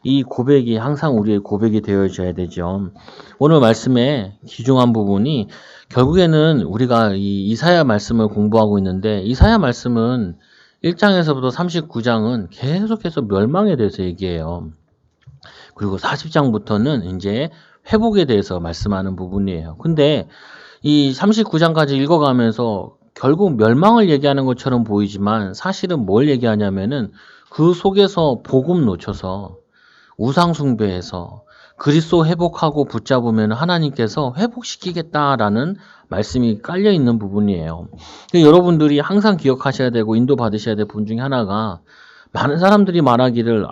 이 고백이 항상 우리의 고백이 되어져야 되죠. 오늘 말씀의 귀중한 부분이 결국에는 우리가 이 이사야 말씀을 공부하고 있는데 이사야 말씀은 1장에서부터 39장은 계속해서 멸망에 대해서 얘기해요. 그리고 40장부터는 이제 회복에 대해서 말씀하는 부분이에요. 근데 이 39장까지 읽어가면서 결국 멸망을 얘기하는 것처럼 보이지만 사실은 뭘 얘기하냐면은 그 속에서 복음 놓쳐서 우상숭배해서 그리스도 회복하고 붙잡으면 하나님께서 회복시키겠다라는 말씀이 깔려 있는 부분이에요. 여러분들이 항상 기억하셔야 되고 인도받으셔야 될 부분 중에 하나가 많은 사람들이 말하기를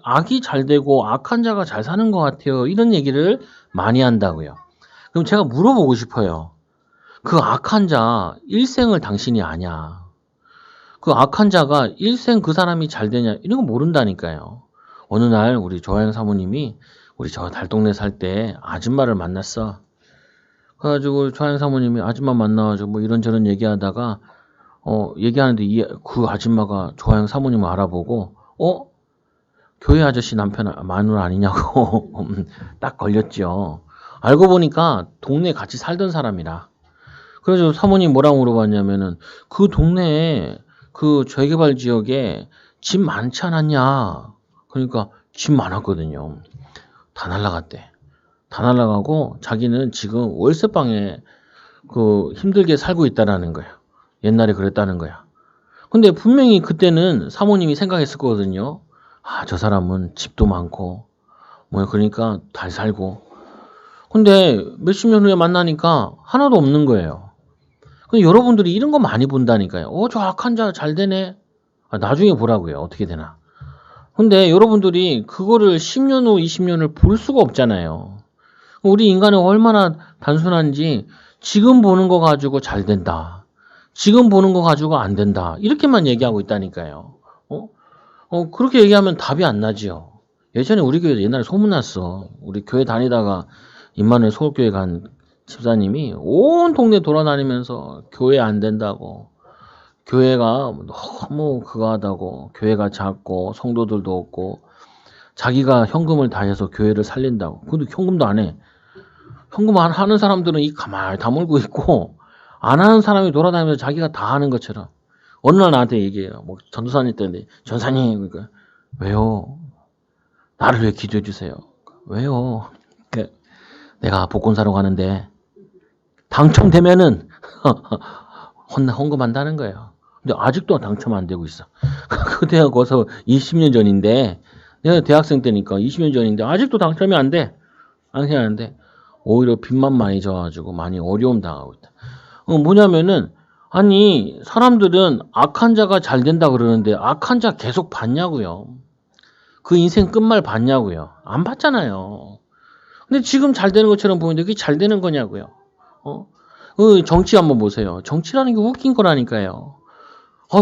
악이 잘 되고 악한 자가 잘 사는 것 같아요. 이런 얘기를 많이 한다고요. 그럼 제가 물어보고 싶어요. 그 악한 자 일생을 당신이 아냐? 그 악한 자가 일생 그 사람이 잘 되냐? 이런 거 모른다니까요. 어느 날 우리 조하영 사모님이 우리 저 달동네 살 때 아줌마를 만났어. 그래가지고 조하영 사모님이 아줌마 만나가지고 뭐 이런저런 얘기하다가 얘기하는데 그 아줌마가 조하영 사모님을 알아보고 교회 아저씨 남편 마누라 아니냐고 딱 걸렸죠. 알고 보니까 동네에 같이 살던 사람이라. 그래서 사모님 뭐라고 물어봤냐면은 그 동네에 그 재개발 지역에 집 많지 않았냐. 그러니까 집 많았거든요. 다 날라갔대. 다 날라가고 자기는 지금 월세방에 그 힘들게 살고 있다라는 거야. 옛날에 그랬다는 거야. 근데 분명히 그때는 사모님이 생각했을 거거든요. 저 사람은 집도 많고 뭐 그러니까 잘 살고. 근데 몇십 년 후에 만나니까 하나도 없는 거예요. 근데 여러분들이 이런 거 많이 본다니까요. 저 악한 자 잘 되네. 나중에 보라고요. 어떻게 되나. 근데 여러분들이 그거를 10년 후, 20년을 볼 수가 없잖아요. 우리 인간은 얼마나 단순한지 지금 보는 거 가지고 잘 된다. 지금 보는 거 가지고 안 된다. 이렇게만 얘기하고 있다니까요. 그렇게 얘기하면 답이 안 나지요. 예전에 우리 교회 옛날에 소문났어. 우리 교회 다니다가 임마누엘 서울교회 간 집사님이 온 동네 돌아다니면서 교회 안 된다고. 교회가 너무 그거 하다고. 교회가 작고 성도들도 없고 자기가 현금을 다 해서 교회를 살린다고. 근데 현금도 안 해. 현금 안 하는 사람들은 이 가만히 다물고 있고 안 하는 사람이 돌아다니면서 자기가 다 하는 것처럼. 어느 날 나한테 얘기해요. 뭐 전도사님 때인데 전사님 그러니까 왜요? 나를 왜 기도해 주세요? 왜요? 내가 복권 사러 가는데 당첨되면은 헌금한다는 거예요. 근데 아직도 당첨 안 되고 있어. 그때가 거서 20년 전인데 내가 대학생 때니까 20년 전인데 아직도 당첨이 안 돼. 당첨이 안 돼. 오히려 빚만 많이 져가지고 많이 어려움 당하고 있다. 뭐냐면은 아니 사람들은 악한 자가 잘 된다 그러는데 악한 자 계속 봤냐고요. 그 인생 끝말 봤냐고요. 안 봤잖아요. 근데 지금 잘 되는 것처럼 보이는데 그게 잘 되는 거냐고요. 정치 한번 보세요. 정치라는 게 웃긴 거라니까요.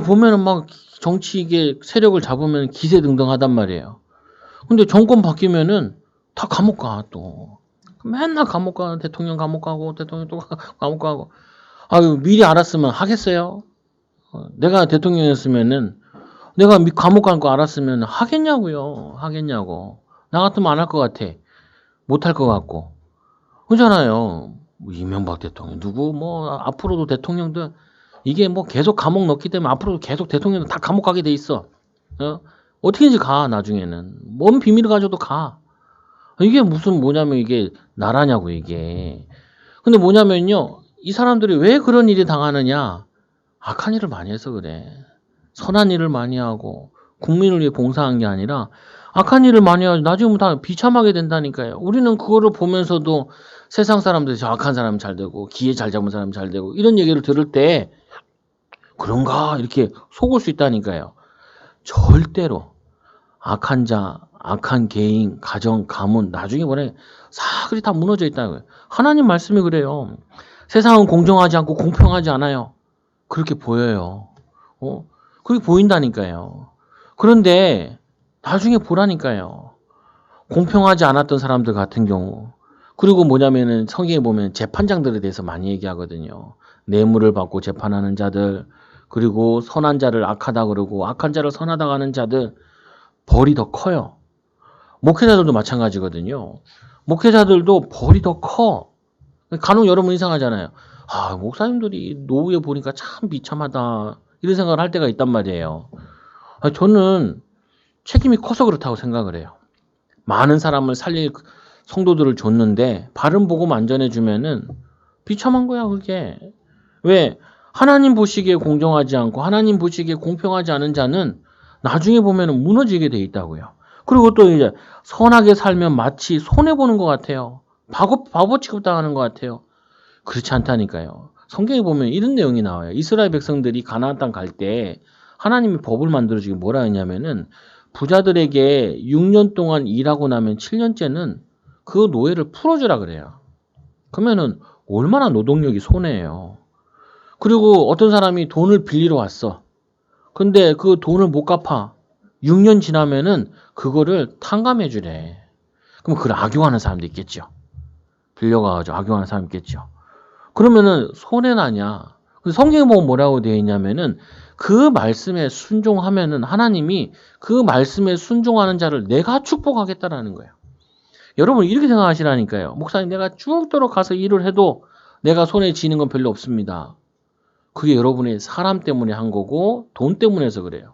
보면은 막 정치 이게 세력을 잡으면 기세등등하단 말이에요. 근데 정권 바뀌면은 다 감옥 가 또. 맨날 감옥 가. 대통령 감옥 가고 대통령 또 감옥 가고. 미리 알았으면 하겠어요? 내가 대통령이었으면은 내가 감옥 갈 거 알았으면 하겠냐고요. 하겠냐고. 나 같으면 안 할 것 같아. 못 할 것 같고. 그렇잖아요. 이명박 대통령 누구 앞으로도 대통령들 이게 계속 감옥 넣기 때문에 앞으로도 계속 대통령들 다 감옥 가게 돼 있어. 어떻게든지 가 나중에는. 뭔 비밀을 가져도 가. 이게 무슨 뭐냐면 이게 나라냐고 이게. 근데 뭐냐면요. 이 사람들이 왜 그런 일이 당하느냐. 악한 일을 많이 해서 그래. 선한 일을 많이 하고 국민을 위해 봉사한 게 아니라 악한 일을 많이 하고 나중에 다 비참하게 된다니까요. 우리는 그거를 보면서도 세상 사람들이 저 악한 사람 잘 되고 기회 잘 잡은 사람 잘 되고 이런 얘기를 들을 때 그런가 이렇게 속을 수 있다니까요. 절대로 악한 자, 악한 개인, 가정, 가문 나중에 보내 사그리 다 무너져 있다고요. 하나님 말씀이 그래요. 세상은 공정하지 않고 공평하지 않아요. 그렇게 보여요. 그렇게 보인다니까요. 그런데 나중에 보라니까요. 공평하지 않았던 사람들 같은 경우 그리고 뭐냐면은 성경에 보면 재판장들에 대해서 많이 얘기하거든요. 뇌물을 받고 재판하는 자들 그리고 선한 자를 악하다 그러고 악한 자를 선하다 하는 자들 벌이 더 커요. 목회자들도 마찬가지거든요. 목회자들도 벌이 더 커. 간혹 여러분 이상하잖아요. 아, 목사님들이 노후에 보니까 참 비참하다. 이런 생각을 할 때가 있단 말이에요. 저는 책임이 커서 그렇다고 생각을 해요. 많은 사람을 살릴 성도들을 줬는데 바른 복음 안 전해주면은 비참한 거야, 그게. 왜? 하나님 보시기에 공정하지 않고 하나님 보시기에 공평하지 않은 자는 나중에 보면은 무너지게 돼 있다고요. 그리고 또 이제 선하게 살면 마치 손해보는 것 같아요. 바보 취급당하는 것 같아요. 그렇지 않다니까요. 성경에 보면 이런 내용이 나와요. 이스라엘 백성들이 가나안 땅 갈 때 하나님이 법을 만들어주기 뭐라 했냐면은 부자들에게 6년 동안 일하고 나면 7년째는 그 노예를 풀어주라 그래요. 그러면은 얼마나 노동력이 손해예요. 그리고 어떤 사람이 돈을 빌리러 왔어. 근데 그 돈을 못 갚아. 6년 지나면은 그거를 탕감해 주래. 그럼 그걸 악용하는 사람도 있겠죠. 빌려가가지고 악용하는 사람 있겠죠. 그러면은 손해나냐? 성경에 보면 뭐라고 되어 있냐면은 그 말씀에 순종하면은 하나님이 그 말씀에 순종하는 자를 내가 축복하겠다라는 거예요. 여러분 이렇게 생각하시라니까요. 목사님 내가 죽도록 가서 일을 해도 내가 손에 쥐는 건 별로 없습니다. 그게 여러분의 사람 때문에 한 거고 돈 때문에 해서 그래요.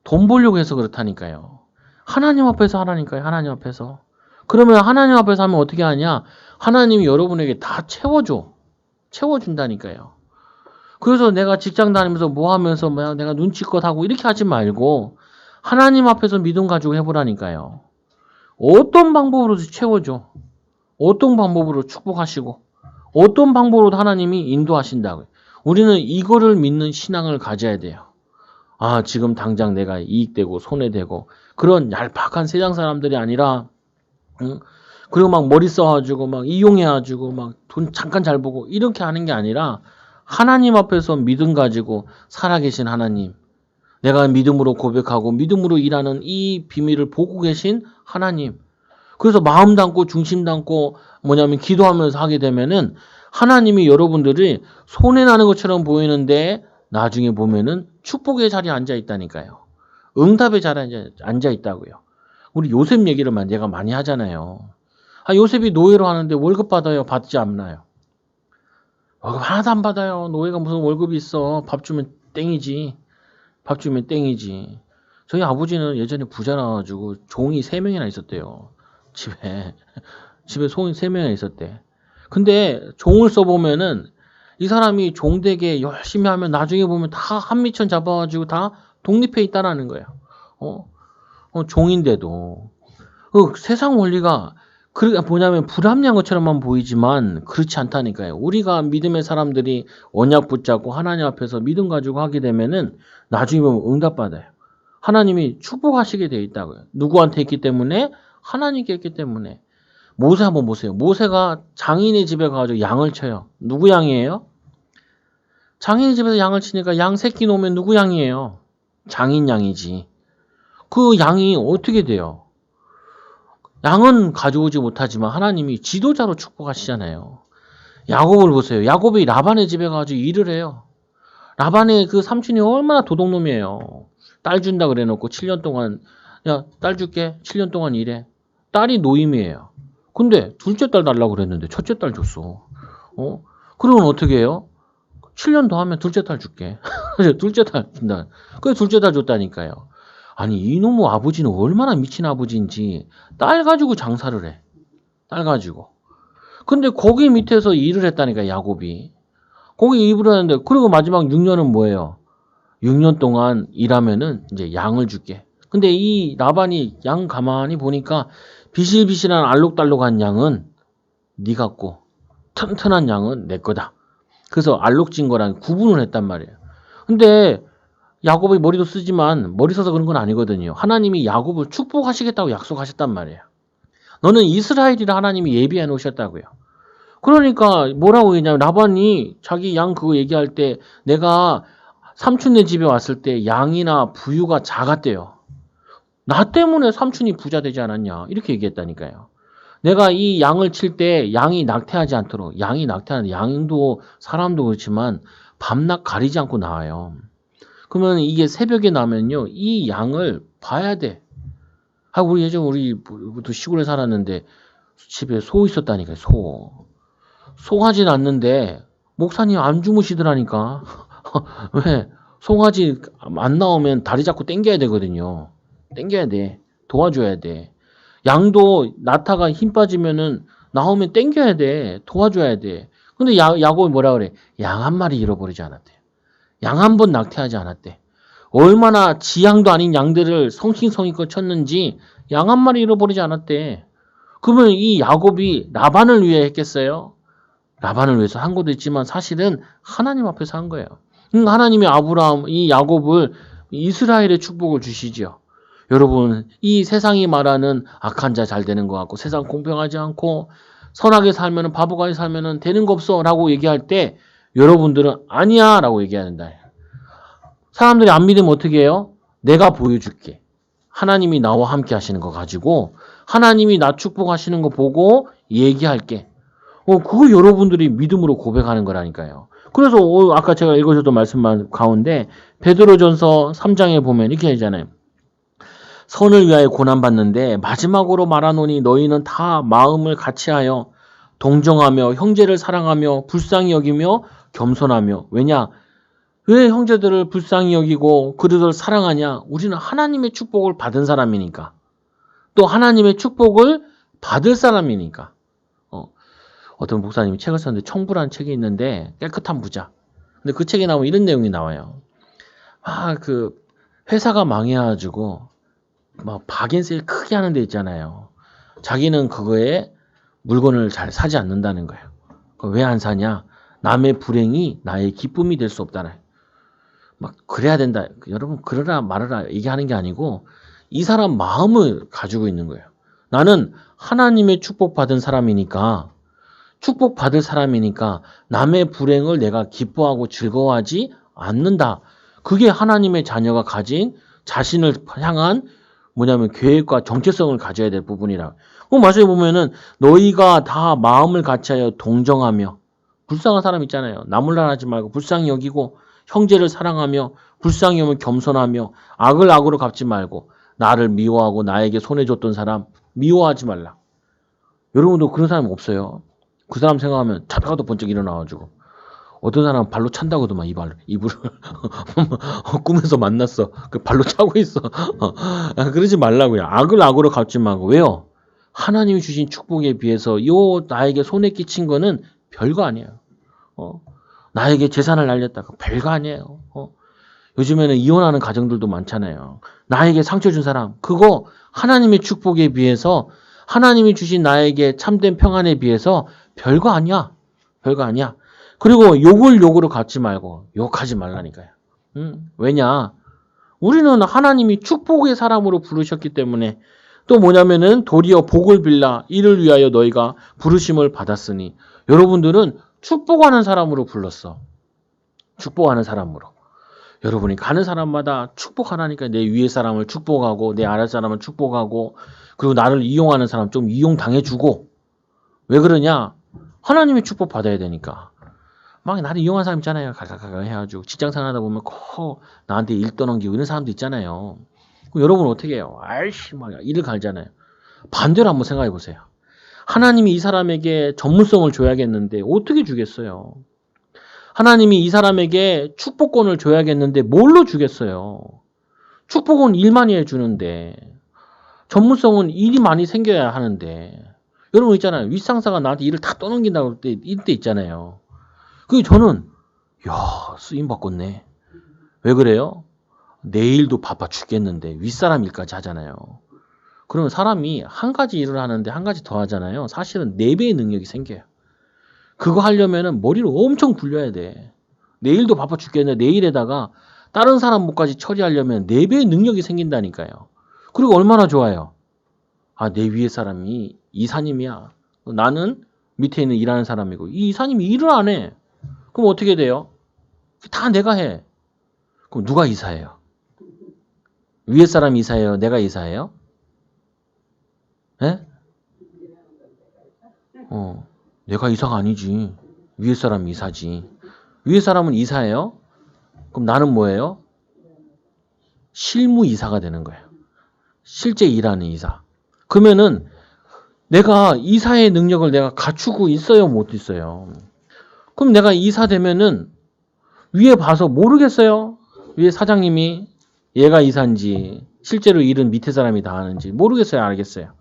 돈 벌려고 해서 그렇다니까요. 하나님 앞에서 하라니까요. 하나님 앞에서. 그러면 하나님 앞에서 하면 어떻게 하냐? 하나님이 여러분에게 다 채워줘. 채워준다니까요. 그래서 내가 직장 다니면서 뭐 하면서 내가 눈치껏 하고 이렇게 하지 말고 하나님 앞에서 믿음 가지고 해보라니까요. 어떤 방법으로도 채워줘. 어떤 방법으로 축복하시고 어떤 방법으로도 하나님이 인도하신다고요. 우리는 이거를 믿는 신앙을 가져야 돼요. 아, 지금 당장 내가 이익되고 손해되고 그런 얄팍한 세상 사람들이 아니라 응? 그리고 막 머리 써가지고 막 이용해가지고 막 돈 잠깐 잘 보고 이렇게 하는 게 아니라 하나님 앞에서 믿음 가지고 살아계신 하나님, 내가 믿음으로 고백하고 믿음으로 일하는 이 비밀을 보고 계신 하나님. 그래서 마음 담고 중심 담고 뭐냐면 기도하면서 하게 되면은 하나님이 여러분들이 손해나는 것처럼 보이는데 나중에 보면은 축복의 자리에 앉아 있다니까요. 응답의 자리에 앉아 있다고요. 우리 요셉 얘기를 내가 많이 하잖아요. 요셉이 노예로 하는데 월급 받아요? 받지 않나요? 월급 하나도 안 받아요. 노예가 무슨 월급이 있어. 밥 주면 땡이지. 밥 주면 땡이지. 저희 아버지는 예전에 부자라가지고 종이 3명이나 있었대요. 집에 종이 3명이나 있었대. 근데 종을 써보면은 이 사람이 종되게 열심히 하면 나중에 보면 다 한미천 잡아가지고 다 독립해 있다라는 거예요. 종인데도. 세상 원리가 뭐냐면 불합리한 것처럼만 보이지만 그렇지 않다니까요. 우리가 믿음의 사람들이 언약 붙잡고 하나님 앞에서 믿음 가지고 하게 되면은 나중에 보면 응답받아요. 하나님이 축복하시게 되어 있다고요. 누구한테 있기 때문에? 하나님께 있기 때문에. 모세 한번 보세요. 모세가 장인의 집에 가가지고 양을 쳐요. 누구 양이에요? 장인의 집에서 양을 치니까 양 새끼 놓으면 누구 양이에요? 장인 양이지. 그 양이 어떻게 돼요? 양은 가져오지 못하지만 하나님이 지도자로 축복하시잖아요. 야곱을 보세요. 야곱이 라반의 집에 가서 일을 해요. 라반의 그 삼촌이 얼마나 도둑놈이에요. 딸 준다 그래 놓고 7년 동안 야, 딸 줄게. 7년 동안 일해. 딸이 노임이에요. 근데 둘째 딸 달라고 그랬는데 첫째 딸 줬어. 그러면 어떻게 해요? 7년 더 하면 둘째 딸 줄게. 둘째 딸 준다. 그래서 둘째 딸 줬다니까요. 아니 이놈의 아버지는 얼마나 미친 아버지인지 딸 가지고 장사를 해. 딸 가지고. 근데 거기 밑에서 일을 했다니까 야곱이. 거기 일을 했는데 그리고 마지막 6년은 뭐예요? 6년 동안 일하면은 이제 양을 줄게. 근데 이 라반이 양 가만히 보니까 비실비실한 알록달록한 양은 네 갖고 튼튼한 양은 내 거다. 그래서 알록진 거랑 구분을 했단 말이에요. 근데 야곱이 머리도 쓰지만 머리 써서 그런 건 아니거든요. 하나님이 야곱을 축복하시겠다고 약속하셨단 말이에요. 너는 이스라엘이라 하나님이 예비해 놓으셨다고요. 그러니까 뭐라고 했냐면 라반이 자기 양 그거 얘기할 때 내가 삼촌네 집에 왔을 때 양이나 부유가 작았대요. 나 때문에 삼촌이 부자 되지 않았냐 이렇게 얘기했다니까요. 내가 이 양을 칠 때 양이 낙태하지 않도록 양이 낙태하는 양도 사람도 그렇지만 밤낮 가리지 않고 나와요. 그러면 이게 새벽에 나면요 이 양을 봐야 돼. 우리 예전 우리도 시골에 살았는데 집에 소 있었다니까요. 송아지는 않는데 목사님 안 주무시더라니까. 왜? 송아지 안 나오면 다리 잡고 당겨야 되거든요. 당겨야 돼. 도와줘야 돼. 양도 낳다가 힘 빠지면은 나오면 당겨야 돼. 도와줘야 돼. 근데 야곱이 뭐라 그래? 양 한 마리 잃어버리지 않았대. 양 한 번 낙태하지 않았대. 얼마나 지양도 아닌 양들을 성심성의껏 쳤는지 양 한 마리 잃어버리지 않았대. 그러면 이 야곱이 라반을 위해 했겠어요? 라반을 위해서 한 것도 있지만 사실은 하나님 앞에서 한 거예요. 하나님이 이 야곱을 이스라엘의 축복을 주시죠. 여러분, 이 세상이 말하는 악한 자 잘 되는 것 같고 세상 공평하지 않고 선하게 살면 바보가 살면 되는 거 없어 라고 얘기할 때 여러분들은 아니야 라고 얘기해야 된다. 사람들이 안 믿으면 어떻게 해요? 내가 보여줄게. 하나님이 나와 함께 하시는 거 가지고 하나님이 나 축복하시는 거 보고 얘기할게. 그거 여러분들이 믿음으로 고백하는 거라니까요. 그래서 아까 제가 읽어줬던 말씀 가운데 베드로전서 3장에 보면 이렇게 하잖아요. 선을 위하여 고난받는데 마지막으로 말하노니 너희는 다 마음을 같이하여 동정하며 형제를 사랑하며 불쌍히 여기며 겸손하며. 왜냐? 왜 형제들을 불쌍히 여기고 그들을 사랑하냐? 우리는 하나님의 축복을 받은 사람이니까. 또 하나님의 축복을 받을 사람이니까. 어떤 목사님이 책을 썼는데 청부라는 책이 있는데 깨끗한 부자. 근데 그 책에 나오면 이런 내용이 나와요. 그 회사가 망해가지고 막 박앤세일 크게 하는 데 있잖아요. 자기는 그거에 물건을 잘 사지 않는다는 거예요. 왜 안 사냐? 남의 불행이 나의 기쁨이 될 수 없다는. 막 그래야 된다. 여러분 그러라 말아라 얘기하는 게 아니고 이 사람 마음을 가지고 있는 거예요. 나는 하나님의 축복받은 사람이니까 축복받을 사람이니까 남의 불행을 내가 기뻐하고 즐거워하지 않는다. 그게 하나님의 자녀가 가진 자신을 향한 계획과 정체성을 가져야 될 부분이라. 마지막에 보면은 너희가 다 마음을 같이하여 동정하며. 불쌍한 사람 있잖아요. 나몰라 하지 말고 불쌍히 여기고 형제를 사랑하며 불쌍히 여기며 겸손하며 악을 악으로 갚지 말고 나를 미워하고 나에게 손해줬던 사람 미워하지 말라. 여러분도 그런 사람 없어요? 그 사람 생각하면 자다가도 번쩍 일어나가지고 어떤 사람은 발로 찬다고도 막 이불을 꿈에서 만났어. 그 발로 차고 있어. 그러지 말라고요. 악을 악으로 갚지 말고. 왜요? 하나님이 주신 축복에 비해서 나에게 손해 끼친 거는 별거 아니에요. 나에게 재산을 날렸다. 별거 아니에요. 요즘에는 이혼하는 가정들도 많잖아요. 나에게 상처 준 사람. 그거 하나님의 축복에 비해서 하나님이 주신 나에게 참된 평안에 비해서 별거 아니야. 별거 아니야. 그리고 욕으로 갚지 말고 욕하지 말라니까요. 왜냐? 우리는 하나님이 축복의 사람으로 부르셨기 때문에 또 도리어 복을 빌라 이를 위하여 너희가 부르심을 받았으니 여러분들은 축복하는 사람으로 불렀어. 축복하는 사람으로. 여러분이 가는 사람마다 축복하라니까 내 위에 사람을 축복하고 내 아래 사람을 축복하고 그리고 나를 이용하는 사람 좀 이용당해주고. 왜 그러냐? 하나님의 축복 받아야 되니까. 막 나를 이용하는 사람 있잖아요. 가가가가 해가지고 직장생활 하다 보면 꼭 나한테 일 떠넘기고 이런 사람도 있잖아요. 그럼 여러분 어떻게 해요? 아이씨 막 일을 갈잖아요. 반대로 한번 생각해 보세요. 하나님이 이 사람에게 전문성을 줘야겠는데 어떻게 주겠어요? 하나님이 이 사람에게 축복권을 줘야겠는데 뭘로 주겠어요? 축복은 일만이 해주는데 전문성은 일이 많이 생겨야 하는데. 여러분 있잖아요. 윗상사가 나한테 일을 다 떠넘긴다고 이럴 때 있잖아요. 저는 쓰임 바꿨네. 왜 그래요? 내일도 바빠 죽겠는데 윗사람 일까지 하잖아요. 그러면 사람이 한 가지 일을 하는데 한 가지 더 하잖아요. 사실은 4배의 능력이 생겨요. 그거 하려면은 머리를 엄청 굴려야 돼. 내일도 바빠 죽겠는데 내일에다가 다른 사람 목까지 처리하려면 4배의 능력이 생긴다니까요. 그리고 얼마나 좋아요. 내 위에 사람이 이사님이야. 나는 밑에 있는 일하는 사람이고 이 이사님이 일을 안 해. 그럼 어떻게 돼요? 다 내가 해. 그럼 누가 이사해요? 위에 사람이 이사해요? 내가 이사해요? 예? 내가 이사가 아니지. 위에 사람이 이사지. 위에 사람은 이사예요? 그럼 나는 뭐예요? 실무 이사가 되는 거예요. 실제 일하는 이사. 그러면은 내가 이사의 능력을 내가 갖추고 있어요, 못 있어요? 그럼 내가 이사 되면은 위에 봐서 모르겠어요? 위에 사장님이 얘가 이사인지 실제로 일은 밑에 사람이 다 하는지 모르겠어요, 알겠어요?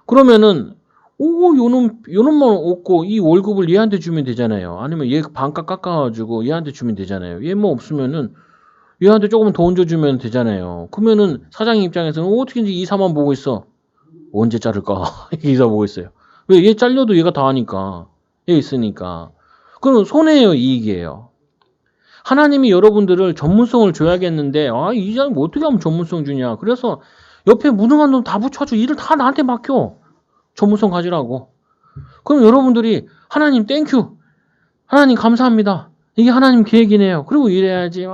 그러면은 요놈만 없고 이 월급을 얘한테 주면 되잖아요. 아니면 얘 반값 깎아가지고 얘한테 주면 되잖아요. 얘 뭐 없으면은 얘한테 조금 더 얹어주면 되잖아요. 그러면은 사장님 입장에서는 어떻게 이사만 보고 있어? 언제 자를까? 이사 보고 있어요. 왜? 얘 잘려도 얘가 다 하니까. 얘 있으니까. 그럼 손해예요, 이익이에요? 하나님이 여러분들을 전문성을 줘야겠는데 이 사람 어떻게 하면 전문성 주냐. 그래서 옆에 무능한 놈 다 붙여줘. 일을 다 나한테 맡겨. 전문성 가지라고. 그럼 여러분들이 하나님 땡큐. 하나님 감사합니다. 이게 하나님 계획이네요. 그리고 이래야지.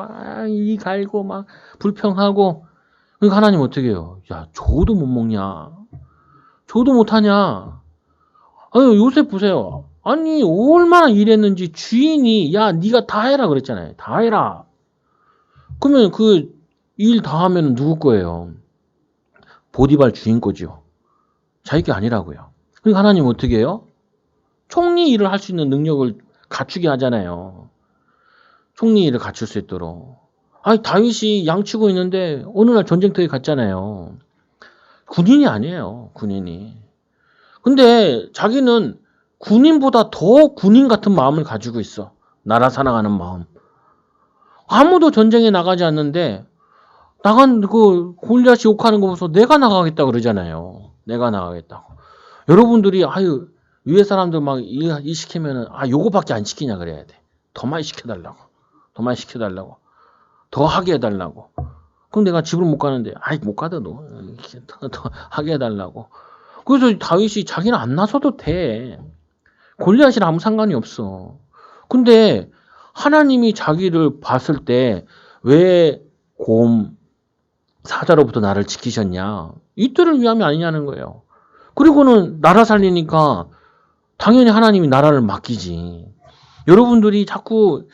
이 갈고 막 불평하고. 그러니까 하나님 어떻게 해요? 야, 저도 못 먹냐. 저도 못하냐. 아유, 요셉 보세요. 아니 얼마나 일했는지 주인이 야 네가 다 해라 그랬잖아요. 다 해라. 그러면 그 일 다 하면 누구 거예요? 보디발 주인 거죠. 자기 게 아니라고요. 그러니까 하나님 어떻게 해요? 총리 일을 할 수 있는 능력을 갖추게 하잖아요. 총리 일을 갖출 수 있도록. 아니 다윗이 양치고 있는데 어느 날 전쟁터에 갔잖아요. 군인이 아니에요. 군인이. 근데 자기는 군인보다 더 군인 같은 마음을 가지고 있어. 나라 사랑하는 마음. 아무도 전쟁에 나가지 않는데 나간 그 골리앗이 욕하는 거 보면서 내가 나가겠다 그러잖아요. 내가 나가겠다고. 여러분들이 아유 위에 사람들 막 일 시키면은 요거밖에 안 시키냐 그래야 돼. 더 많이 시켜달라고. 더 많이 시켜달라고. 더 하게 해달라고. 그럼 내가 집을 못 가는데 못 가도 더 하게 해달라고. 그래서 다윗이 자기는 안 나서도 돼. 골리앗이랑 아무 상관이 없어. 근데 하나님이 자기를 봤을 때 왜 곰 사자로부터 나를 지키셨냐? 이들을 위함이 아니냐는 거예요. 그리고는 나라 살리니까 당연히 하나님이 나라를 맡기지. 여러분들이 자꾸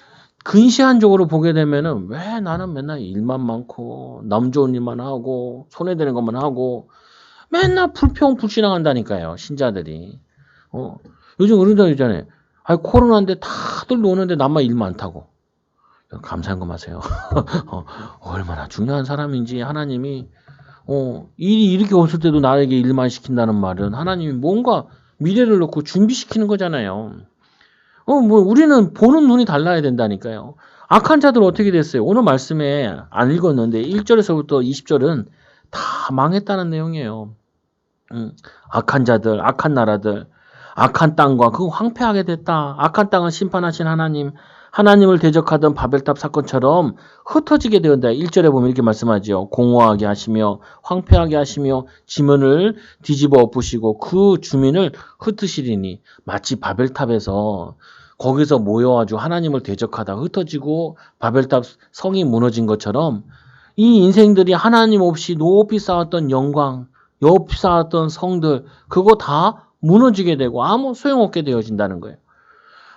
근시안적으로 보게 되면은 왜 나는 맨날 일만 많고 남 좋은 일만 하고 손해되는 것만 하고 맨날 불평불신앙한다니까요. 신자들이. 요즘 어른들 있잖아요. 코로나인데 다들 노는데 나만 일 많다고. 감사한 거 마세요. 얼마나 중요한 사람인지 하나님이 일이 이렇게 없을 때도 나에게 일만 시킨다는 말은 하나님이 뭔가 미래를 놓고 준비시키는 거잖아요. 우리는 보는 눈이 달라야 된다니까요. 악한 자들 어떻게 됐어요? 오늘 말씀에 안 읽었는데 1절에서부터 20절은 다 망했다는 내용이에요. 악한 자들, 악한 나라들, 악한 땅과 그거 황폐하게 됐다. 악한 땅은 심판하신 하나님을 대적하던 바벨탑 사건처럼 흩어지게 되었다. 1절에 보면 이렇게 말씀하죠. 공허하게 하시며 황폐하게 하시며 지면을 뒤집어 엎으시고 그 주민을 흩으시리니 마치 바벨탑에서 거기서 모여가지고 하나님을 대적하다 흩어지고 바벨탑 성이 무너진 것처럼 이 인생들이 하나님 없이 높이 쌓았던 영광, 높이 쌓았던 성들 그거 다 무너지게 되고 아무 소용없게 되어진다는 거예요.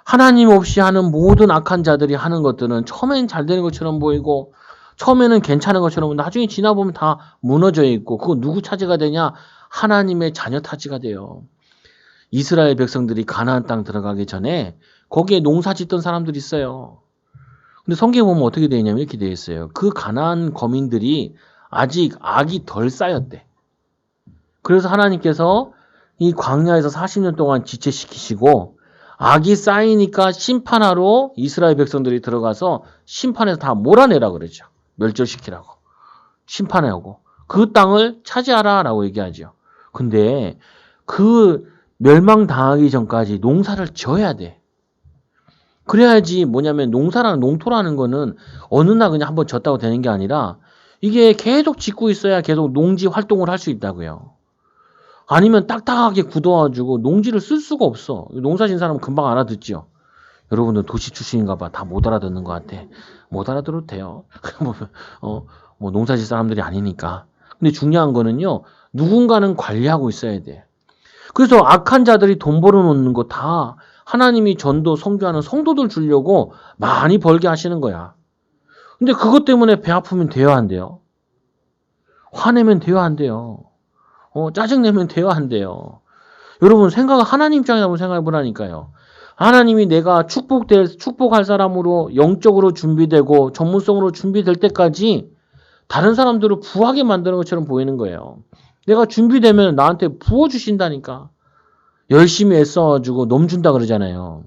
하나님 없이 하는 모든 악한 자들이 하는 것들은 처음엔 잘 되는 것처럼 보이고 처음에는 괜찮은 것처럼 보이고 나중에 지나보면 다 무너져 있고 그거 누구 차지가 되냐? 하나님의 자녀 차지가 돼요. 이스라엘 백성들이 가나안 땅 들어가기 전에 거기에 농사 짓던 사람들이 있어요. 근데 성경에 보면 어떻게 되어 있냐면 이렇게 되어 있어요. 그 가나안 거민들이 아직 악이 덜 쌓였대. 그래서 하나님께서 이 광야에서 40년 동안 지체시키시고 악이 쌓이니까 심판하러 이스라엘 백성들이 들어가서 심판해서 다 몰아내라 그러죠. 멸절시키라고. 심판하고. 그 땅을 차지하라 라고 얘기하죠. 근데 그 멸망당하기 전까지 농사를 지어야 돼. 그래야지 뭐냐면 농토라는 거는 어느 날 그냥 한번 졌다고 되는 게 아니라 이게 계속 짓고 있어야 계속 농지 활동을 할 수 있다고요. 아니면 딱딱하게 굳어가지고 농지를 쓸 수가 없어. 농사 진 사람은 금방 알아듣죠. 여러분들 도시 출신인가 봐. 다 못 알아듣는 것 같아. 못 알아들어도 돼요. 뭐 농사 질 사람들이 아니니까. 근데 중요한 거는요. 누군가는 관리하고 있어야 돼. 그래서 악한 자들이 돈 벌어놓는 거 다 하나님이 전도 선교하는 성도들 주려고 많이 벌게 하시는 거야. 근데 그것 때문에 배 아프면 돼요, 안 돼요? 화내면 대화한대요. 짜증내면 대화한대요. 여러분 하나님 입장에 한번 생각해 보라니까요. 하나님이 내가 축복할 사람으로 영적으로 준비되고 전문성으로 준비될 때까지 다른 사람들을 부하게 만드는 것처럼 보이는 거예요. 내가 준비되면 나한테 부어주신다니까. 열심히 애써가지고 넘 준다 그러잖아요.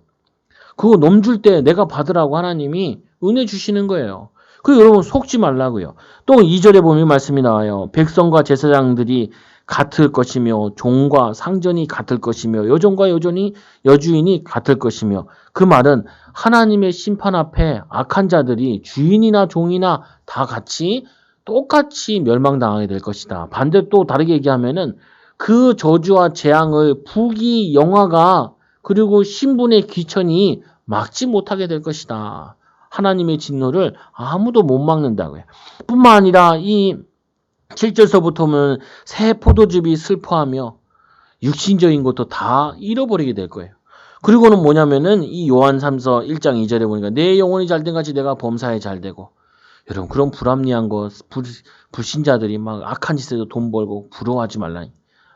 그거 넘 줄 때 내가 받으라고 하나님이 은혜 주시는 거예요. 그 여러분 속지 말라고요. 또 2절에 보면 말씀이 나와요. 백성과 제사장들이 같을 것이며 종과 상전이 같을 것이며 여종과 여주인이 같을 것이며 그 말은 하나님의 심판 앞에 악한 자들이 주인이나 종이나 다 같이 똑같이 멸망당하게 될 것이다. 반대로 또 다르게 얘기하면은 그 저주와 재앙을 부귀 영화가 그리고 신분의 귀천이 막지 못하게 될 것이다. 하나님의 진노를 아무도 못 막는다고요. 뿐만 아니라 이 7절서부터는 새 포도즙이 슬퍼하며 육신적인 것도 다 잃어버리게 될 거예요. 그리고는 뭐냐면은 이 요한 3서 1장 2절에 보니까 내 영혼이 잘된 같이 내가 범사에 잘되고 여러분 그런 불합리한 거 불신자들이 막 악한 짓에도 돈 벌고 부러워하지 말라니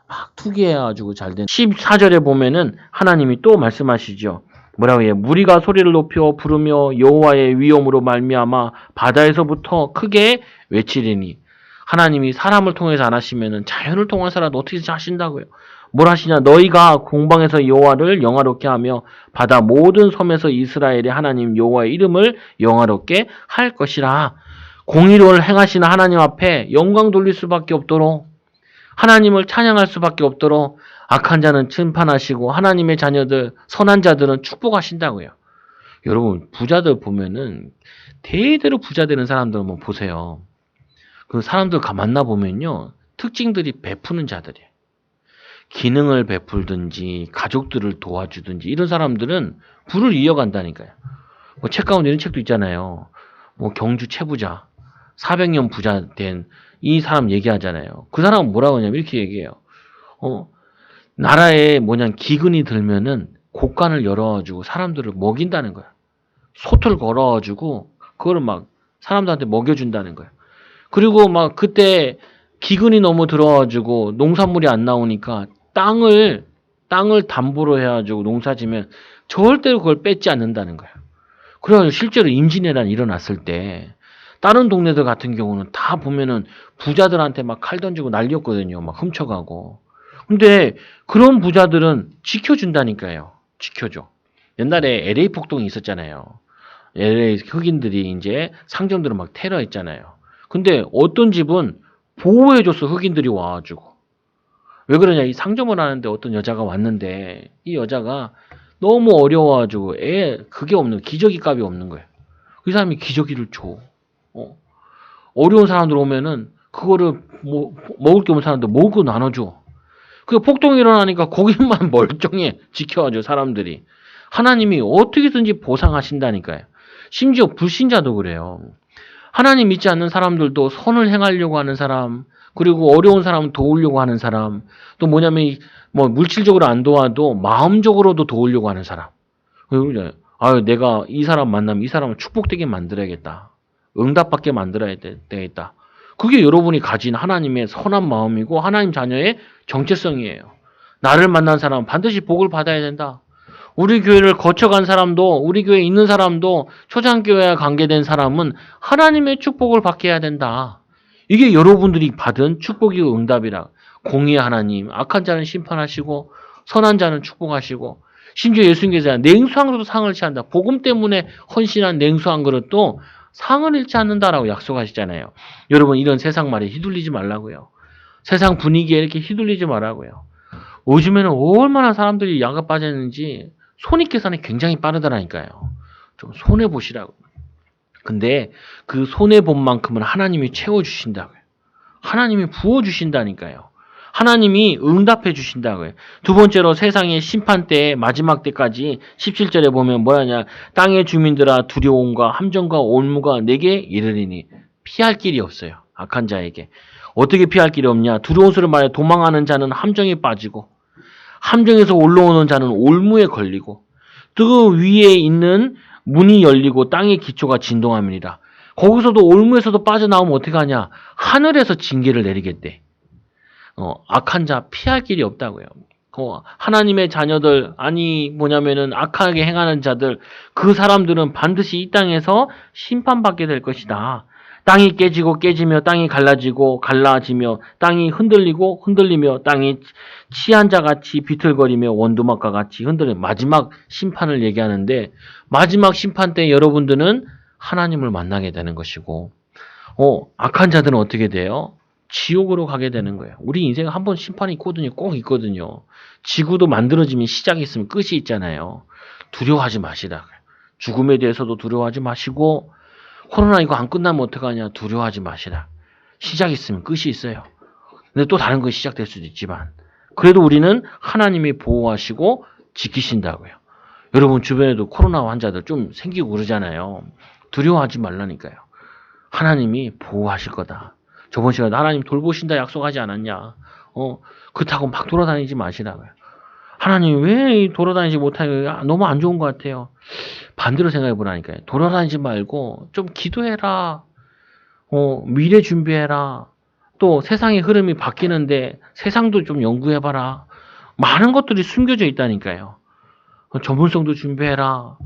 막 투기해가지고 잘된 14절에 보면은 하나님이 또 말씀하시죠. 뭐라고 해요? 무리가 소리를 높여 부르며 여호와의 위엄으로 말미암아 바다에서부터 크게 외치리니 하나님이 사람을 통해서 안 하시면은 자연을 통해서라도 어떻게 하신다고요? 뭘 하시냐? 너희가 공방에서 여호와를 영화롭게 하며 바다 모든 섬에서 이스라엘의 하나님 여호와의 이름을 영화롭게 할 것이라. 공의를 행하시는 하나님 앞에 영광 돌릴 수밖에 없도록 하나님을 찬양할 수밖에 없도록 악한 자는 심판하시고 하나님의 자녀들 선한 자들은 축복하신다고요. 여러분 부자들 보면은 대대로 부자 되는 사람들 한번 보세요. 그 사람들 만나 보면요 특징들이 베푸는 자들이에요. 기능을 베풀든지 가족들을 도와주든지 이런 사람들은 부를 이어간다니까요. 뭐 책 가운데 이런 책도 있잖아요. 뭐 경주 최부자 400년 부자 된 이 사람 얘기하잖아요. 그 사람은 뭐라고 하냐면 이렇게 얘기해요. 나라에 기근이 들면은 곳간을 열어가지고 사람들을 먹인다는 거야. 솥을 걸어가지고 그거를 막 사람들한테 먹여준다는 거야. 그리고 막 그때 기근이 너무 들어가지고 농산물이 안 나오니까 땅을 담보로 해가지고 농사지면 절대로 그걸 뺏지 않는다는 거야. 그래가지고 실제로 임진왜란이 일어났을 때 다른 동네들 같은 경우는 다 보면은 부자들한테 막 칼 던지고 난리였거든요. 막 훔쳐가고. 근데 그런 부자들은 지켜준다니까요. 지켜줘. 옛날에 LA 폭동이 있었잖아요. LA 흑인들이 이제 상점들을 막 테러했잖아요. 근데 어떤 집은 보호해줬어. 흑인들이 와가지고. 왜 그러냐. 이 상점을 하는데 어떤 여자가 왔는데 이 여자가 너무 어려워가지고 그게 없는 기저귀 값이 없는 거예요. 그 사람이 기저귀를 줘. 어려운 사람들 오면은 그거를 먹을 게 없는 사람들 먹을 거 나눠줘. 그 폭동이 일어나니까 거기만 멀쩡해 지켜가지고 사람들이. 하나님이 어떻게든지 보상하신다니까요. 심지어 불신자도 그래요. 하나님 믿지 않는 사람들도 선을 행하려고 하는 사람, 그리고 어려운 사람 도우려고 하는 사람, 또 뭐냐면 물질적으로 안 도와도 마음적으로도 도우려고 하는 사람. 내가 이 사람 만나면 이 사람을 축복되게 만들어야겠다. 응답받게 만들어야 되겠다. 그게 여러분이 가진 하나님의 선한 마음이고 하나님 자녀의 정체성이에요. 나를 만난 사람은 반드시 복을 받아야 된다. 우리 교회를 거쳐간 사람도 우리 교회에 있는 사람도 초장교회와 관계된 사람은 하나님의 축복을 받게 해야 된다. 이게 여러분들이 받은 축복이고 응답이라. 공의의 하나님, 악한 자는 심판하시고 선한 자는 축복하시고 심지어 예수님께서 냉수한 그릇도 상을 취한다. 복음 때문에 헌신한 냉수한 그릇도 상을 잃지 않는다라고 약속하시잖아요. 여러분 이런 세상 말에 휘둘리지 말라고요. 세상 분위기에 이렇게 휘둘리지 말라고요. 요즘에는 얼마나 사람들이 약에 빠졌는지 손익계산이 굉장히 빠르더라니까요. 좀 손해보시라고. 근데 그 손해본 만큼은 하나님이 채워주신다고요. 하나님이 부어주신다니까요. 하나님이 응답해 주신다고요. 두 번째로 세상의 심판 때 마지막 때까지 17절에 보면 뭐라냐. 땅의 주민들아 두려움과 함정과 올무가 내게 이르리니 피할 길이 없어요. 악한 자에게. 어떻게 피할 길이 없냐. 두려운 소리 말해 도망하는 자는 함정에 빠지고 함정에서 올라오는 자는 올무에 걸리고 그 위에 있는 문이 열리고 땅의 기초가 진동함이니라. 거기서도 올무에서도 빠져나오면 어떻게 하냐? 하늘에서 징계를 내리겠대. 악한 자 피할 길이 없다고요. 하나님의 자녀들, 아니 뭐냐면은 악하게 행하는 자들, 그 사람들은 반드시 이 땅에서 심판받게 될 것이다. 땅이 깨지고 깨지며 땅이 갈라지고 갈라지며 땅이 흔들리고 흔들리며 땅이 치한 자같이 비틀거리며 원두막과 같이 흔들리는 마지막 심판을 얘기하는데, 마지막 심판 때 여러분들은 하나님을 만나게 되는 것이고, 악한 자들은 어떻게 돼요? 지옥으로 가게 되는 거예요. 우리 인생에 한 번 심판이 있거든요. 꼭 있거든요. 지구도 만들어지면 시작이 있으면 끝이 있잖아요. 두려워하지 마시라. 죽음에 대해서도 두려워하지 마시고, 코로나 이거 안 끝나면 어떡하냐, 두려워하지 마시라. 시작이 있으면 끝이 있어요. 근데 또 다른 것이 시작될 수도 있지만, 그래도 우리는 하나님이 보호하시고 지키신다고요. 여러분 주변에도 코로나 환자들 좀 생기고 그러잖아요. 두려워하지 말라니까요. 하나님이 보호하실 거다. 저번 시간에 하나님 돌보신다 약속하지 않았냐. 그렇다고 막 돌아다니지 마시라고요. 하나님 왜 돌아다니지 못하냐. 너무 안 좋은 것 같아요. 반대로 생각해 보라니까요. 돌아다니지 말고 좀 기도해라. 미래 준비해라. 또 세상의 흐름이 바뀌는데 세상도 좀 연구해봐라. 많은 것들이 숨겨져 있다니까요. 전문성도 준비해라.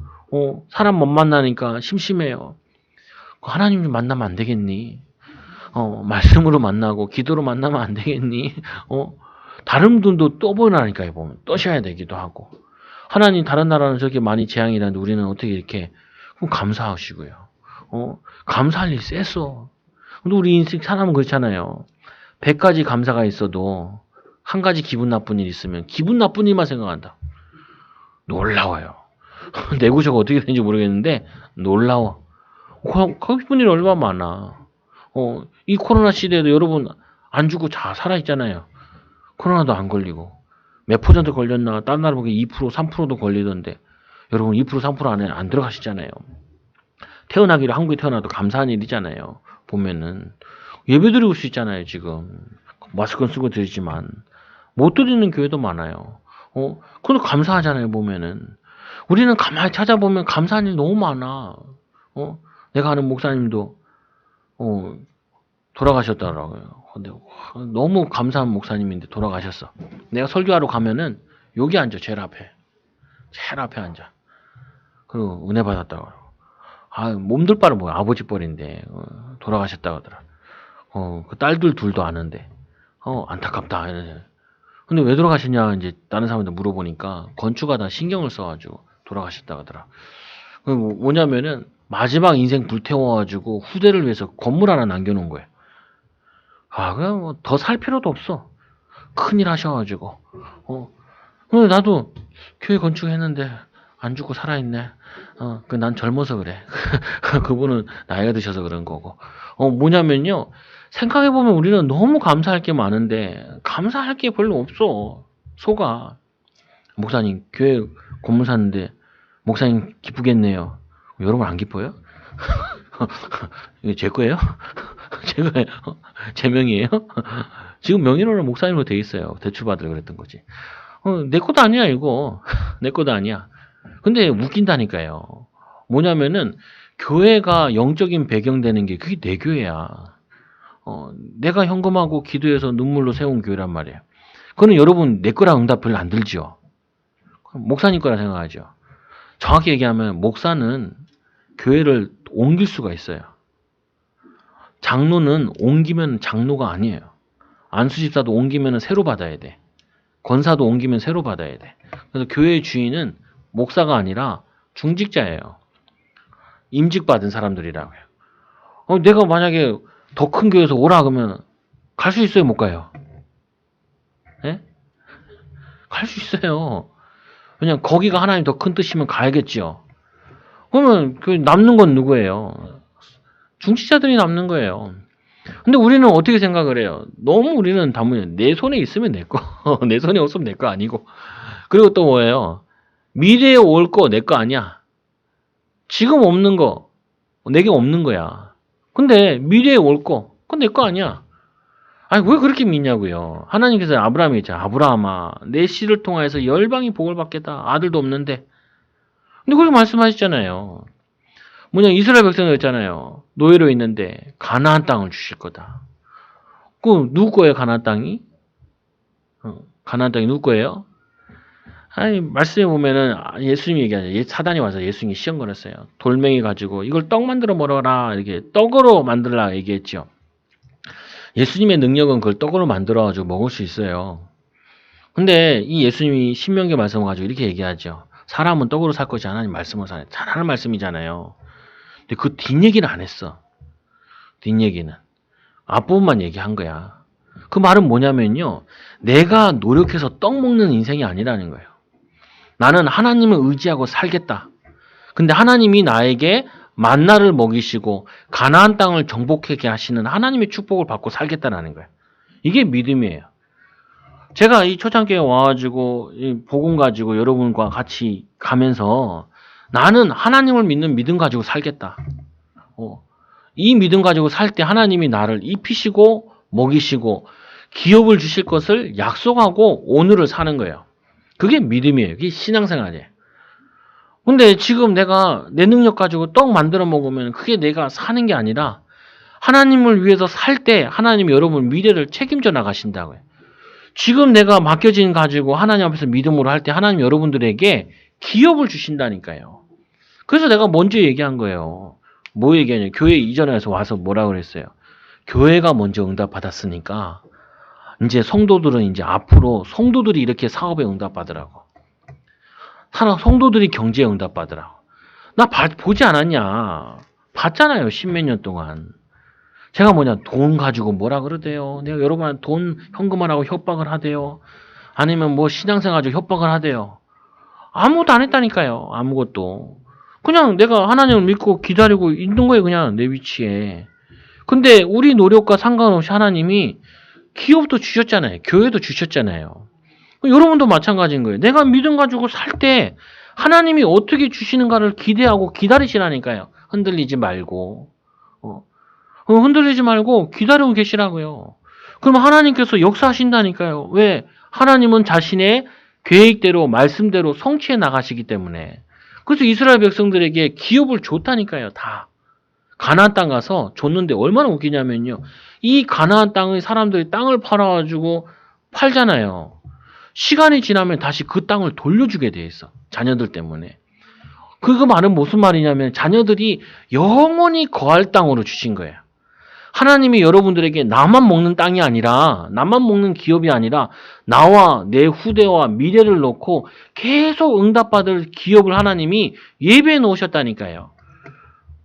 사람 못 만나니까 심심해요. 하나님 좀 만나면 안 되겠니? 말씀으로 만나고 기도로 만나면 안 되겠니? 다른 분도 떠보라니까요. 보면 떠셔야 되기도 하고. 하나님 다른 나라는 저렇게 많이 재앙이라는데 우리는 어떻게 이렇게 감사하시고요. 감사할 일이 셌어. 근데 우리 인생 사람은 그렇잖아요. 100가지 감사가 있어도 한 가지 기분 나쁜 일 있으면 기분 나쁜 일만 생각한다. 놀라워요. 내 구조가 어떻게 되는지 모르겠는데 놀라워. 기쁜 일이 얼마나 많아. 이 코로나 시대에도 여러분 안 죽고 잘 살아있잖아요. 코로나도 안 걸리고. 몇 퍼센트 걸렸나? 다른 나라 보기 2%, 3%도 걸리던데. 여러분 2%, 3% 안에 안 들어가시잖아요. 태어나기로 한국에 태어나도 감사한 일이잖아요. 보면은. 예배 드리고 수 있잖아요, 지금. 마스크는 쓰고 드리지만. 못 드리는 교회도 많아요. 그런데 감사하잖아요, 보면은. 우리는 가만히 찾아보면 감사한 일 너무 많아. 내가 아는 목사님도, 돌아가셨더라고요. 근데 너무 감사한 목사님인데 돌아가셨어. 내가 설교하러 가면은 여기 앉아, 제일 앞에. 제일 앞에 앉아. 그리고 은혜 받았다고. 몸둘 바를 뭐야. 아버지 뻘인데, 돌아가셨다고 하더라. 그 딸들 둘도 아는데, 안타깝다. 근데 왜 돌아가셨냐, 이제 다른 사람한테 물어보니까 건축하다 신경을 써가지고 돌아가셨다고 하더라. 뭐냐면은, 마지막 인생 불태워가지고 후대를 위해서 건물 하나 남겨놓은 거예요. 그냥 뭐 더 살 필요도 없어. 큰일 하셔가지고. 근데 나도 교회 건축했는데 안 죽고 살아있네. 난 젊어서 그래. 그분은 나이가 드셔서 그런 거고. 뭐냐면요. 생각해보면 우리는 너무 감사할 게 많은데, 감사할 게 별로 없어. 속아. 목사님, 교회 건물 샀는데, 목사님 기쁘겠네요. 여러분 안 기뻐요? 이거 제 거예요? 제 거예요? 제 명이에요? 지금 명의로는 목사님으로 돼 있어요. 대출받으려 그랬던 거지. 내 것도 아니야, 이거. 내 것도 아니야. 근데 웃긴다니까요. 뭐냐면은, 교회가 영적인 배경 되는 게 그게 내 교회야. 내가 현금하고 기도해서 눈물로 세운 교회란 말이에요. 그거는 여러분 내 거라 응답 별로 안 들죠. 목사님 거라 생각하죠. 정확히 얘기하면 목사는 교회를 옮길 수가 있어요. 장로는 옮기면 장로가 아니에요. 안수집사도 옮기면 새로 받아야 돼. 권사도 옮기면 새로 받아야 돼. 그래서 교회의 주인은 목사가 아니라 중직자예요. 임직받은 사람들이라고요. 내가 만약에 더 큰 교회에서 오라 그러면 갈 수 있어요, 못 가요? 예? 갈 수 있어요. 그냥 거기가 하나님 더 큰 뜻이면 가야겠지요. 그러면 그 남는 건 누구예요? 중직자들이 남는 거예요. 근데 우리는 어떻게 생각을 해요? 너무 우리는 내 손에 있으면 내 거. 내 손에 없으면 내 거 아니고. 그리고 또 뭐예요? 미래에 올 거 내 거 아니야. 지금 없는 거 내게 없는 거야. 근데 미래에 올 거 그건 내 거 아니야. 아니 왜 그렇게 믿냐고요. 하나님께서 아브라함이 있잖아. 아브라함아 내 씨를 통하여서 열방이 복을 받겠다. 아들도 없는데. 근데 그렇게 말씀하셨잖아요. 뭐냐, 이스라엘 백성이었잖아요. 노예로 있는데 가나안 땅을 주실 거다. 그 누구 거예요, 가나안 땅이? 가나안 땅이 누구 거예요? 아니, 말씀해 보면은 예수님이 얘기하죠. 사단이 와서 예수님이 시험 걸었어요. 돌멩이 가지고 이걸 떡 만들어 먹어라. 이렇게 떡으로 만들라 얘기했죠. 예수님의 능력은 그걸 떡으로 만들어 가지고 먹을 수 있어요. 근데 이 예수님이 신명기 말씀을 가지고 이렇게 얘기하죠. 사람은 떡으로 살 것이 하나님 말씀으로 사네. 잘하는 말씀이잖아요. 근데 그 뒷얘기는 안 했어. 뒷얘기는. 앞부분만 얘기한 거야. 그 말은 뭐냐면요. 내가 노력해서 떡 먹는 인생이 아니라는 거예요. 나는 하나님을 의지하고 살겠다. 근데 하나님이 나에게 만나를 먹이시고 가나안 땅을 정복하게 하시는 하나님의 축복을 받고 살겠다라는 거예요. 이게 믿음이에요. 제가 이 초창기에 와가지고 이 복음 가지고 여러분과 같이 가면서 나는 하나님을 믿는 믿음 가지고 살겠다. 이 믿음 가지고 살 때 하나님이 나를 입히시고 먹이시고 기업을 주실 것을 약속하고 오늘을 사는 거예요. 그게 믿음이에요. 그게 신앙생활이에요. 근데 지금 내가 내 능력 가지고 떡 만들어 먹으면 그게 내가 사는 게 아니라 하나님을 위해서 살 때 하나님이 여러분 미래를 책임져 나가신다고요. 지금 내가 맡겨진 가지고 하나님 앞에서 믿음으로 할 때 하나님 여러분들에게 기업을 주신다니까요. 그래서 내가 먼저 얘기한 거예요. 뭐 얘기하냐. 교회 이전에서 와서 뭐라 그랬어요. 교회가 먼저 응답 받았으니까 이제 성도들은 이제 앞으로 성도들이 이렇게 사업에 응답 받으라고. 성도들이 경제에 응답 받으라고. 나 보지 않았냐. 봤잖아요. 십몇 년 동안. 제가 뭐냐. 돈 가지고 뭐라 그러대요. 내가 여러분한테 돈 현금화라고 협박을 하대요. 아니면 뭐 신앙생활 가지고 협박을 하대요. 아무것도 안 했다니까요. 아무것도. 그냥 내가 하나님을 믿고 기다리고 있는 거예요. 그냥 내 위치에. 근데 우리 노력과 상관없이 하나님이 기업도 주셨잖아요. 교회도 주셨잖아요. 여러분도 마찬가지인 거예요. 내가 믿음 가지고 살 때 하나님이 어떻게 주시는가를 기대하고 기다리시라니까요. 흔들리지 말고. 흔들리지 말고 기다리고 계시라고요. 그럼 하나님께서 역사하신다니까요. 왜? 하나님은 자신의 계획대로 말씀대로 성취해 나가시기 때문에. 그래서 이스라엘 백성들에게 기업을 줬다니까요. 다. 가나안 땅 가서 줬는데 얼마나 웃기냐면요. 이 가나안 땅의 사람들이 땅을 팔아가지고 팔잖아요. 시간이 지나면 다시 그 땅을 돌려주게 돼 있어. 자녀들 때문에. 그 말은 무슨 말이냐면 자녀들이 영원히 거할 땅으로 주신 거예요. 하나님이 여러분들에게 나만 먹는 땅이 아니라 나만 먹는 기업이 아니라 나와 내 후대와 미래를 놓고 계속 응답받을 기업을 하나님이 예배해 놓으셨다니까요.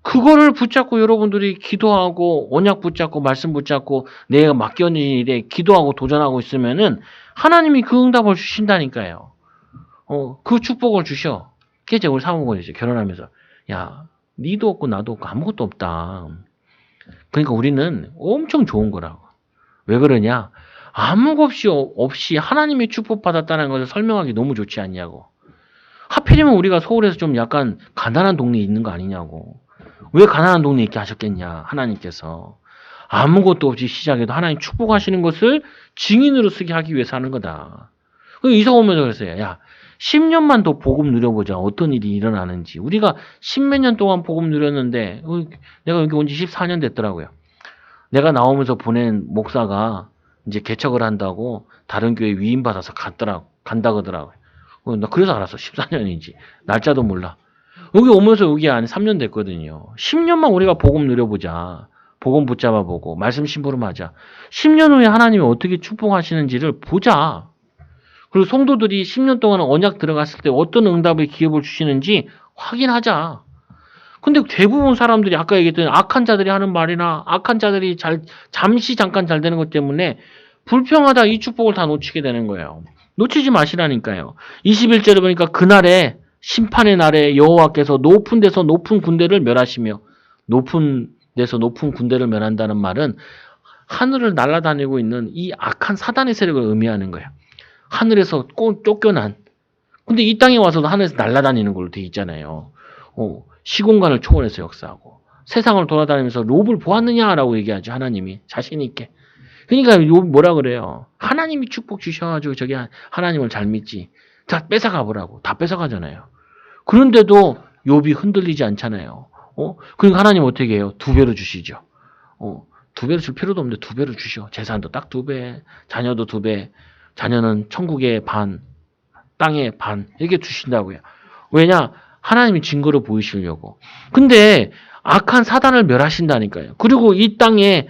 그거를 붙잡고 여러분들이 기도하고 언약 붙잡고 말씀 붙잡고 내가 맡겨진 일에 기도하고 도전하고 있으면은 하나님이 그 응답을 주신다니까요. 그 축복을 주셔. 그게 우리 사모님이죠. 결혼하면서 야, 니도 없고 나도 없고 아무것도 없다. 그러니까 우리는 엄청 좋은 거라고. 왜 그러냐? 아무것도 없이 하나님의 축복 받았다는 것을 설명하기 너무 좋지 않냐고. 하필이면 우리가 서울에서 좀 약간 가난한 동네에 있는 거 아니냐고. 왜 가난한 동네에 있게 하셨겠냐, 하나님께서. 아무것도 없이 시작해도 하나님 축복하시는 것을 증인으로 쓰게 하기 위해서 하는 거다. 이사 오면서 그랬어요. 야, 10년만 더 복음 누려보자. 어떤 일이 일어나는지. 우리가 10몇 년 동안 복음 누렸는데, 내가 여기 온 지 14년 됐더라고요. 내가 나오면서 보낸 목사가 이제 개척을 한다고 다른 교회 위임받아서 간다 그러더라고요. 나 그래서 알았어. 14년인지. 날짜도 몰라. 여기 오면서 여기 안에 3년 됐거든요. 10년만 우리가 복음 누려보자. 복음 붙잡아보고 말씀 심부름하자. 10년 후에 하나님이 어떻게 축복하시는지를 보자. 그리고 성도들이 10년 동안 언약 들어갔을 때 어떤 응답의 기업을 주시는지 확인하자. 근데 대부분 사람들이 아까 얘기했던 악한 자들이 하는 말이나 악한 자들이 잠시 잠깐 잘 되는 것 때문에 불평하다 이 축복을 다 놓치게 되는 거예요. 놓치지 마시라니까요. 21절에 보니까 그날에 심판의 날에 여호와께서 높은 데서 높은 군대를 멸하시며 높은 데서 높은 군대를 멸한다는 말은 하늘을 날아다니고 있는 이 악한 사단의 세력을 의미하는 거예요. 하늘에서 쫓겨난. 근데 이 땅에 와서도 하늘에서 날아다니는 걸로 돼 있잖아요. 시공간을 초월해서 역사하고 세상을 돌아다니면서 욥을 보았느냐라고 얘기하죠. 하나님이 자신 있게. 그러니까 욥 뭐라 그래요? 하나님이 축복 주셔가지고 저기 하나님을 잘 믿지. 다 뺏어가 보라고. 다 뺏어가잖아요. 그런데도 욥이 흔들리지 않잖아요. 그러니까 하나님 어떻게 해요? 2배로 주시죠. 2배로 줄 필요도 없는데 2배로 주셔. 재산도 딱 2배, 자녀도 2배, 자녀는 천국의 반, 땅의 반 이렇게 주신다고요. 왜냐? 하나님이 증거로 보이시려고. 근데 악한 사단을 멸하신다니까요. 그리고 이 땅에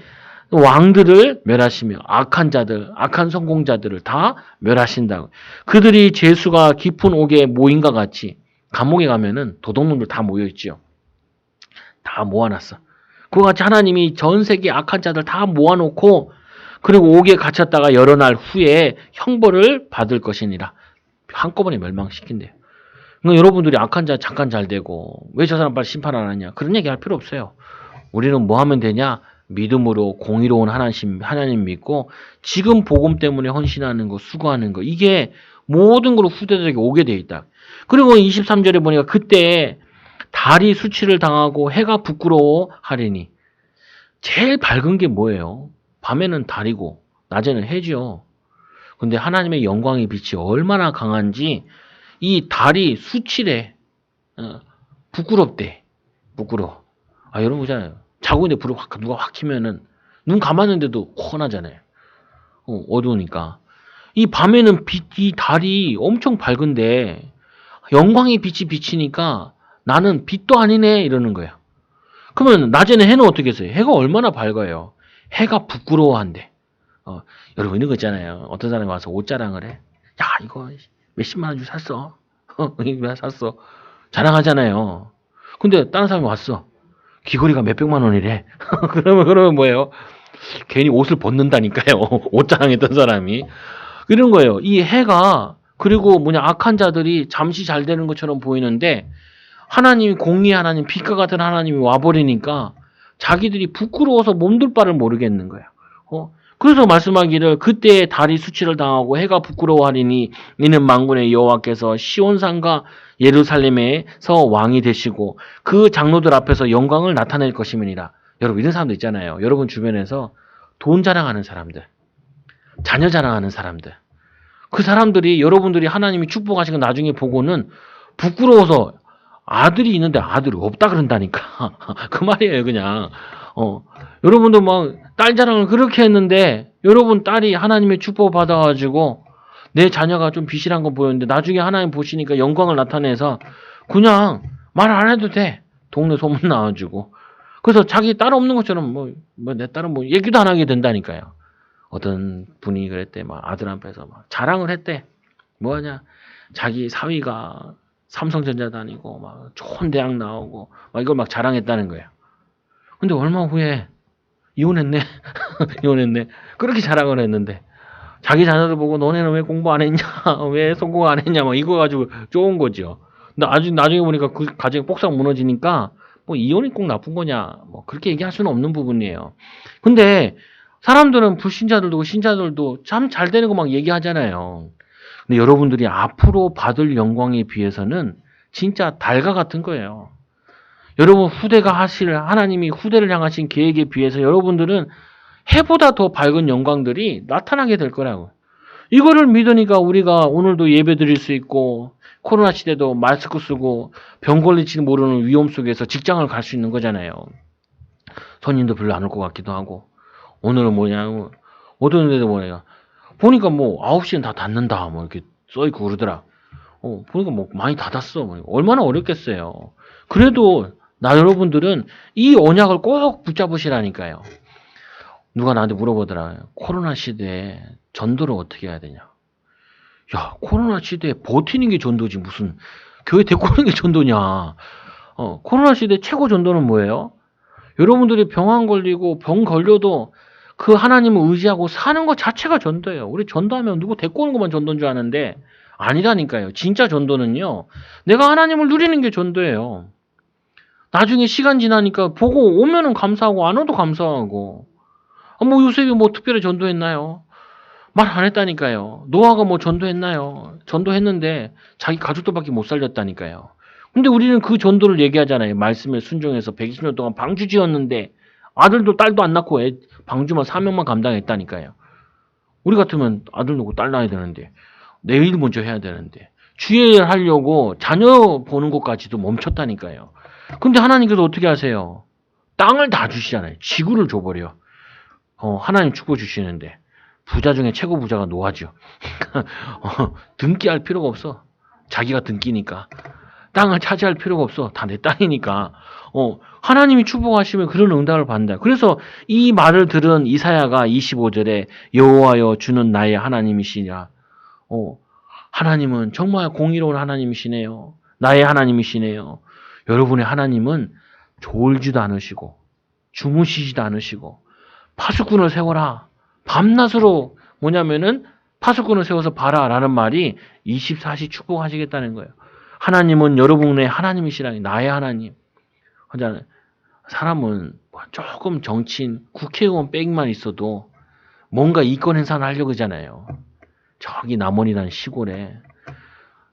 왕들을 멸하시며 악한 자들, 악한 성공자들을 다 멸하신다고. 그들이 죄수가 깊은 옥에 모인과 같이 감옥에 가면은 도둑놈들 다 모여있지요. 다 모아놨어. 그와 같이 하나님이 전 세계 악한 자들 다 모아놓고 그리고 옥에 갇혔다가 여러 날 후에 형벌을 받을 것이니라. 한꺼번에 멸망시킨대요. 그러니까 여러분들이 악한 자 잠깐 잘 되고 왜 저 사람 빨리 심판 안 하냐? 그런 얘기 할 필요 없어요. 우리는 뭐 하면 되냐? 믿음으로 공의로운 하나님 믿고 지금 복음 때문에 헌신하는 거, 수고하는 거 이게 모든 걸로 후대들에게 오게 돼 있다. 그리고 23절에 보니까 그때 달이 수치를 당하고 해가 부끄러워 하리니 제일 밝은 게 뭐예요? 밤에는 달이고 낮에는 해죠. 근데 하나님의 영광의 빛이 얼마나 강한지 이 달이 수치래. 부끄럽대. 부끄러워. 여러분 보잖아요. 자고 있는데 불을 누가 확 켜면은 눈 감았는데도 훤하잖아요. 어두우니까. 이 밤에는 이 달이 엄청 밝은데 영광의 빛이 비치니까 나는 빛도 아니네 이러는 거야. 그러면 낮에는 해는 어떻게 했어요? 해가 얼마나 밝아요. 해가 부끄러워한대. 여러분 이런 거 있잖아요. 어떤 사람이 와서 옷 자랑을 해. 야 이거 몇십만 원 주고 샀어. 왜 샀어? 자랑하잖아요. 근데 다른 사람이 왔어. 귀걸이가 몇백만 원이래. 그러면 뭐예요? 괜히 옷을 벗는다니까요. 옷 자랑했던 사람이. 이런 거예요. 이 해가 그리고 악한 자들이 잠시 잘 되는 것처럼 보이는데 하나님이 공의 하나님, 빛과 같은 하나님이 와버리니까 자기들이 부끄러워서 몸둘 바를 모르겠는 거야. 그래서 말씀하기를 그때 달이 수치를 당하고 해가 부끄러워하리니 이는 만군의 여호와께서 시온산과 예루살렘에서 왕이 되시고 그 장로들 앞에서 영광을 나타낼 것임이니라. 여러분 이런 사람들 있잖아요. 여러분 주변에서 돈 자랑하는 사람들, 자녀 자랑하는 사람들. 그 사람들이 여러분들이 하나님이 축복하신 거 나중에 보고는 부끄러워서 아들이 있는데 아들이 없다 그런다니까. 그 말이에요 그냥. 여러분도 딸 자랑을 그렇게 했는데 여러분 딸이 하나님의 축복 받아가지고 내 자녀가 좀 비실한 거 보였는데 나중에 하나님 보시니까 영광을 나타내서 그냥 말 안 해도 돼. 동네 소문 나와주고. 그래서 자기 딸 없는 것처럼 내 딸은 얘기도 안 하게 된다니까요. 어떤 분이 그랬대. 아들 앞에서 자랑을 했대. 뭐하냐. 자기 사위가 삼성전자 다니고 좋은 대학 나오고 이걸 자랑했다는 거예요. 근데 얼마 후에 이혼했네. 이혼했네. 그렇게 자랑을 했는데 자기 자녀들 보고 너네는 왜 공부 안 했냐? 왜 성공 안 했냐? 이거 가지고 좋은 거죠. 근데 나중에 보니까 그 가정이 폭삭 무너지니까 이혼이 꼭 나쁜 거냐? 그렇게 얘기할 수는 없는 부분이에요. 근데 사람들은 불신자들도 신자들도 참 잘 되는 거 얘기하잖아요. 근데 여러분들이 앞으로 받을 영광에 비해서는 진짜 달과 같은 거예요. 여러분 하나님이 후대를 향하신 계획에 비해서 여러분들은 해보다 더 밝은 영광들이 나타나게 될 거라고. 이거를 믿으니까 우리가 오늘도 예배 드릴 수 있고 코로나 시대도 마스크 쓰고 병 걸릴지도 모르는 위험 속에서 직장을 갈 수 있는 거잖아요. 손님도 별로 안 올 것 같기도 하고. 오늘은 어떤 데도 보니까 9시엔 다 닫는다 이렇게 써있고 그러더라. 보니까 많이 닫았어. 얼마나 어렵겠어요. 그래도 여러분들은 이 언약을 꼭 붙잡으시라니까요. 누가 나한테 물어보더라. 코로나 시대에 전도를 어떻게 해야 되냐. 야, 코로나 시대에 버티는 게 전도지 무슨 교회 데리고 오는 게 전도냐. 코로나 시대 최고 전도는 뭐예요? 여러분들이 병 안 걸리고 병 걸려도 그 하나님을 의지하고 사는 것 자체가 전도예요. 우리 전도하면 누구 데리고 오는 것만 전도인 줄 아는데 아니라니까요. 진짜 전도는요. 내가 하나님을 누리는 게 전도예요. 나중에 시간 지나니까 보고 오면은 감사하고 안 와도 감사하고. 요셉이 특별히 전도했나요? 말 안 했다니까요. 노아가 전도했나요? 전도했는데 자기 가족들밖에 못 살렸다니까요. 근데 우리는 그 전도를 얘기하잖아요. 말씀에 순종해서 120년 동안 방주 지었는데 아들도 딸도 안 낳고 방주만 사명만 감당했다니까요. 우리 같으면 아들 놓고 딸 낳아야 되는데 내일 먼저 해야 되는데 주일 하려고 자녀 보는 것까지도 멈췄다니까요. 근데 하나님께서 어떻게 하세요? 땅을 다 주시잖아요. 지구를 줘버려. 하나님 축복 주시는데 부자 중에 최고 부자가 노아죠. 등기할 필요가 없어. 자기가 등기니까. 땅을 차지할 필요가 없어. 다 내 땅이니까. 하나님이 축복하시면 그런 응답을 받는다. 그래서 이 말을 들은 이사야가 25절에 여호와여 주는 나의 하나님이시냐. 하나님은 정말 공의로운 하나님이시네요. 나의 하나님이시네요. 여러분의 하나님은 졸지도 않으시고 주무시지도 않으시고 파수꾼을 세워라. 밤낮으로 뭐냐면은 파수꾼을 세워서 봐라 라는 말이 24시 축복하시겠다는 거예요. 하나님은 여러분의 하나님이시라니 나의 하나님. 사람은 조금 정치인, 국회의원 빽만 있어도 뭔가 이권 행사를 하려고 하잖아요. 저기 남원이라는 시골에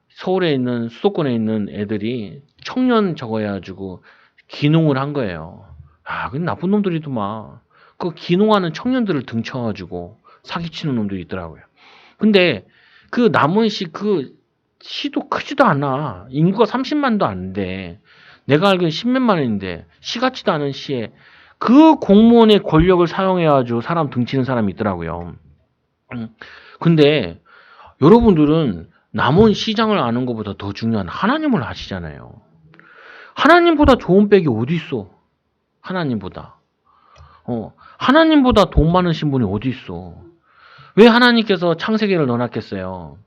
서울에 있는 수도권에 있는 애들이 청년 저거 해가지고 기농을 한 거예요. 그 나쁜 놈들이더만. 그 기농하는 청년들을 등쳐가지고 사기치는 놈들이 있더라고요. 근데 그 남원시 그 시도 크지도 않아. 인구가 30만도 안 돼. 내가 알기로는 10몇만 원인데 시 같지도 않은 시에 그 공무원의 권력을 사용해가지고 사람 등치는 사람이 있더라고요. 근데 여러분들은 남원 시장을 아는 것보다 더 중요한 하나님을 아시잖아요. 하나님보다 좋은 백이 어디 있어? 하나님보다. 하나님보다 돈 많으신 분이 어디 있어? 왜 하나님께서 창세기를 넣어놨겠어요?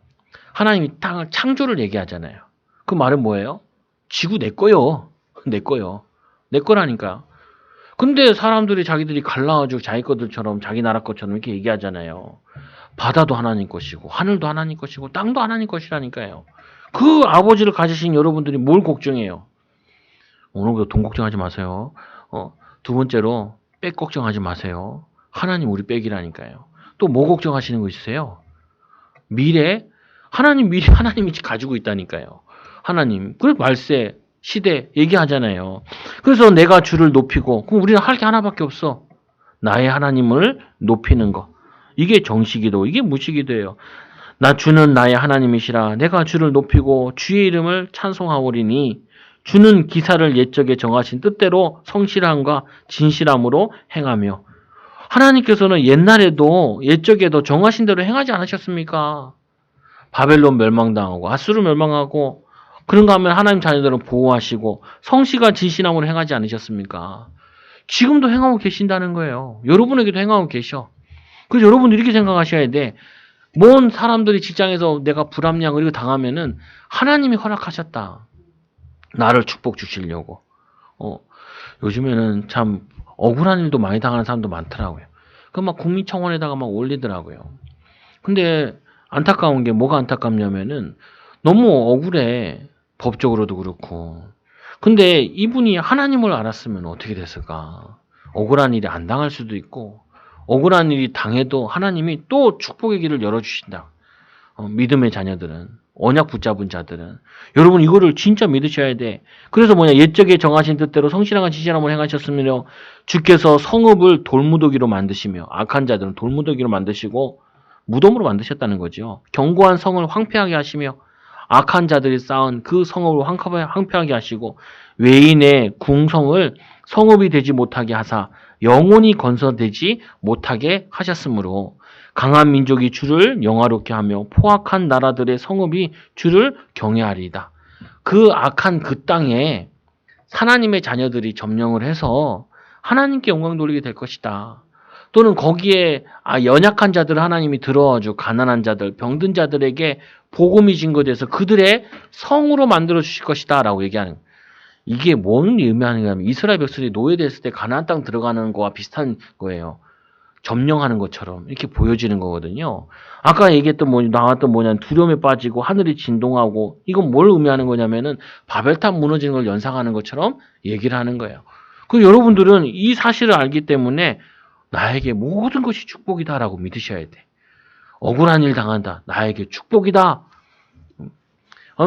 하나님이 땅을 창조를 얘기하잖아요. 그 말은 뭐예요? 지구 내 거요. 내 거요. 내 거라니까. 근데 사람들이 자기들이 갈라가지고 자기 것들처럼 자기 나라 것처럼 이렇게 얘기하잖아요. 바다도 하나님 것이고 하늘도 하나님 것이고 땅도 하나님 것이라니까요. 그 아버지를 가지신 여러분들이 뭘 걱정해요? 오늘부터 돈 걱정하지 마세요. 두 번째로 백 걱정하지 마세요. 하나님 우리 백이라니까요. 또 뭐 걱정하시는 거 있으세요? 미래? 하나님이 가지고 있다니까요. 하나님. 그 말세, 시대 얘기하잖아요. 그래서 내가 주를 높이고 그럼 우리는 할 게 하나밖에 없어. 나의 하나님을 높이는 거. 이게 정식기도, 이게 무식기도예요. 나 주는 나의 하나님이시라. 내가 주를 높이고 주의 이름을 찬송하오리니 주는 기사를 옛적에 정하신 뜻대로 성실함과 진실함으로 행하며 하나님께서는 옛날에도 옛적에도 정하신 대로 행하지 않으셨습니까? 바벨론 멸망당하고 아수르 멸망하고 그런가 하면 하나님 자녀들은 보호하시고 성실과 진실함으로 행하지 않으셨습니까? 지금도 행하고 계신다는 거예요. 여러분에게도 행하고 계셔. 그래서 여러분 이렇게 생각하셔야 돼. 뭔 사람들이 직장에서 내가 불합리한 거 이거 당하면은 하나님이 허락하셨다. 나를 축복 주시려고. 요즘에는 참 억울한 일도 많이 당하는 사람도 많더라고요. 그 막 국민청원에다가 막 올리더라고요. 근데 안타까운 게 뭐가 안타깝냐면은 너무 억울해. 법적으로도 그렇고. 근데 이분이 하나님을 알았으면 어떻게 됐을까? 억울한 일이 안 당할 수도 있고 억울한 일이 당해도 하나님이 또 축복의 길을 열어주신다. 믿음의 자녀들은, 언약 붙잡은 자들은. 여러분 이거를 진짜 믿으셔야 돼. 그래서 옛적에 정하신 뜻대로 성실함과 진실함을 행하셨으며 주께서 성읍을 돌무더기로 만드시며 악한 자들은 돌무더기로 만드시고 무덤으로 만드셨다는 거죠. 견고한 성을 황폐하게 하시며 악한 자들이 쌓은 그 성읍을 황폐하게 하시고 외인의 궁성을 성읍이 되지 못하게 하사 영원히 건설되지 못하게 하셨으므로 강한 민족이 주를 영화롭게 하며 포악한 나라들의 성읍이 주를 경외하리이다. 그 악한 그 땅에 하나님의 자녀들이 점령을 해서 하나님께 영광 돌리게 될 것이다. 또는 거기에 연약한 자들을 하나님이 들어와주고 가난한 자들, 병든 자들에게 복음이 증거돼서 그들의 성으로 만들어 주실 것이다 라고 얘기하는 거예요. 이게 뭔 의미하는가 하면 이스라엘 백성이 노예됐을 때 가나안 땅 들어가는 거와 비슷한 거예요. 점령하는 것처럼 이렇게 보여지는 거거든요. 아까 얘기했던 나왔던 두려움에 빠지고 하늘이 진동하고 이건 뭘 의미하는 거냐면은 바벨탑 무너지는 걸 연상하는 것처럼 얘기를 하는 거예요. 그 여러분들은 이 사실을 알기 때문에 나에게 모든 것이 축복이다라고 믿으셔야 돼. 억울한 일 당한다. 나에게 축복이다.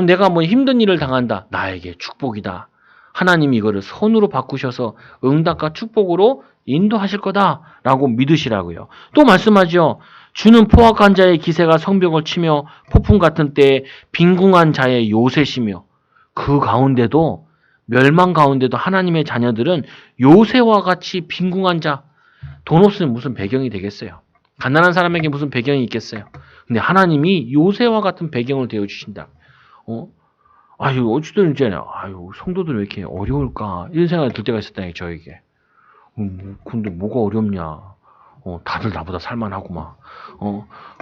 내가 힘든 일을 당한다. 나에게 축복이다. 하나님이 이거를 선으로 바꾸셔서 응답과 축복으로 인도하실 거다라고 믿으시라고요. 또 말씀하죠. 주는 포악한 자의 기세가 성벽을 치며 폭풍 같은 때에 빈궁한 자의 요새시며 그 가운데도 멸망 가운데도 하나님의 자녀들은 요새와 같이 빈궁한 자, 돈 없으면 무슨 배경이 되겠어요? 가난한 사람에게 무슨 배경이 있겠어요? 근데 하나님이 요새와 같은 배경을 되어주신다. 아유, 어찌든 이제, 아유, 성도들 왜 이렇게 어려울까? 이런 생각이 들 때가 있었다니, 저에게. 근데 뭐가 어렵냐? 다들 나보다 살만하구만.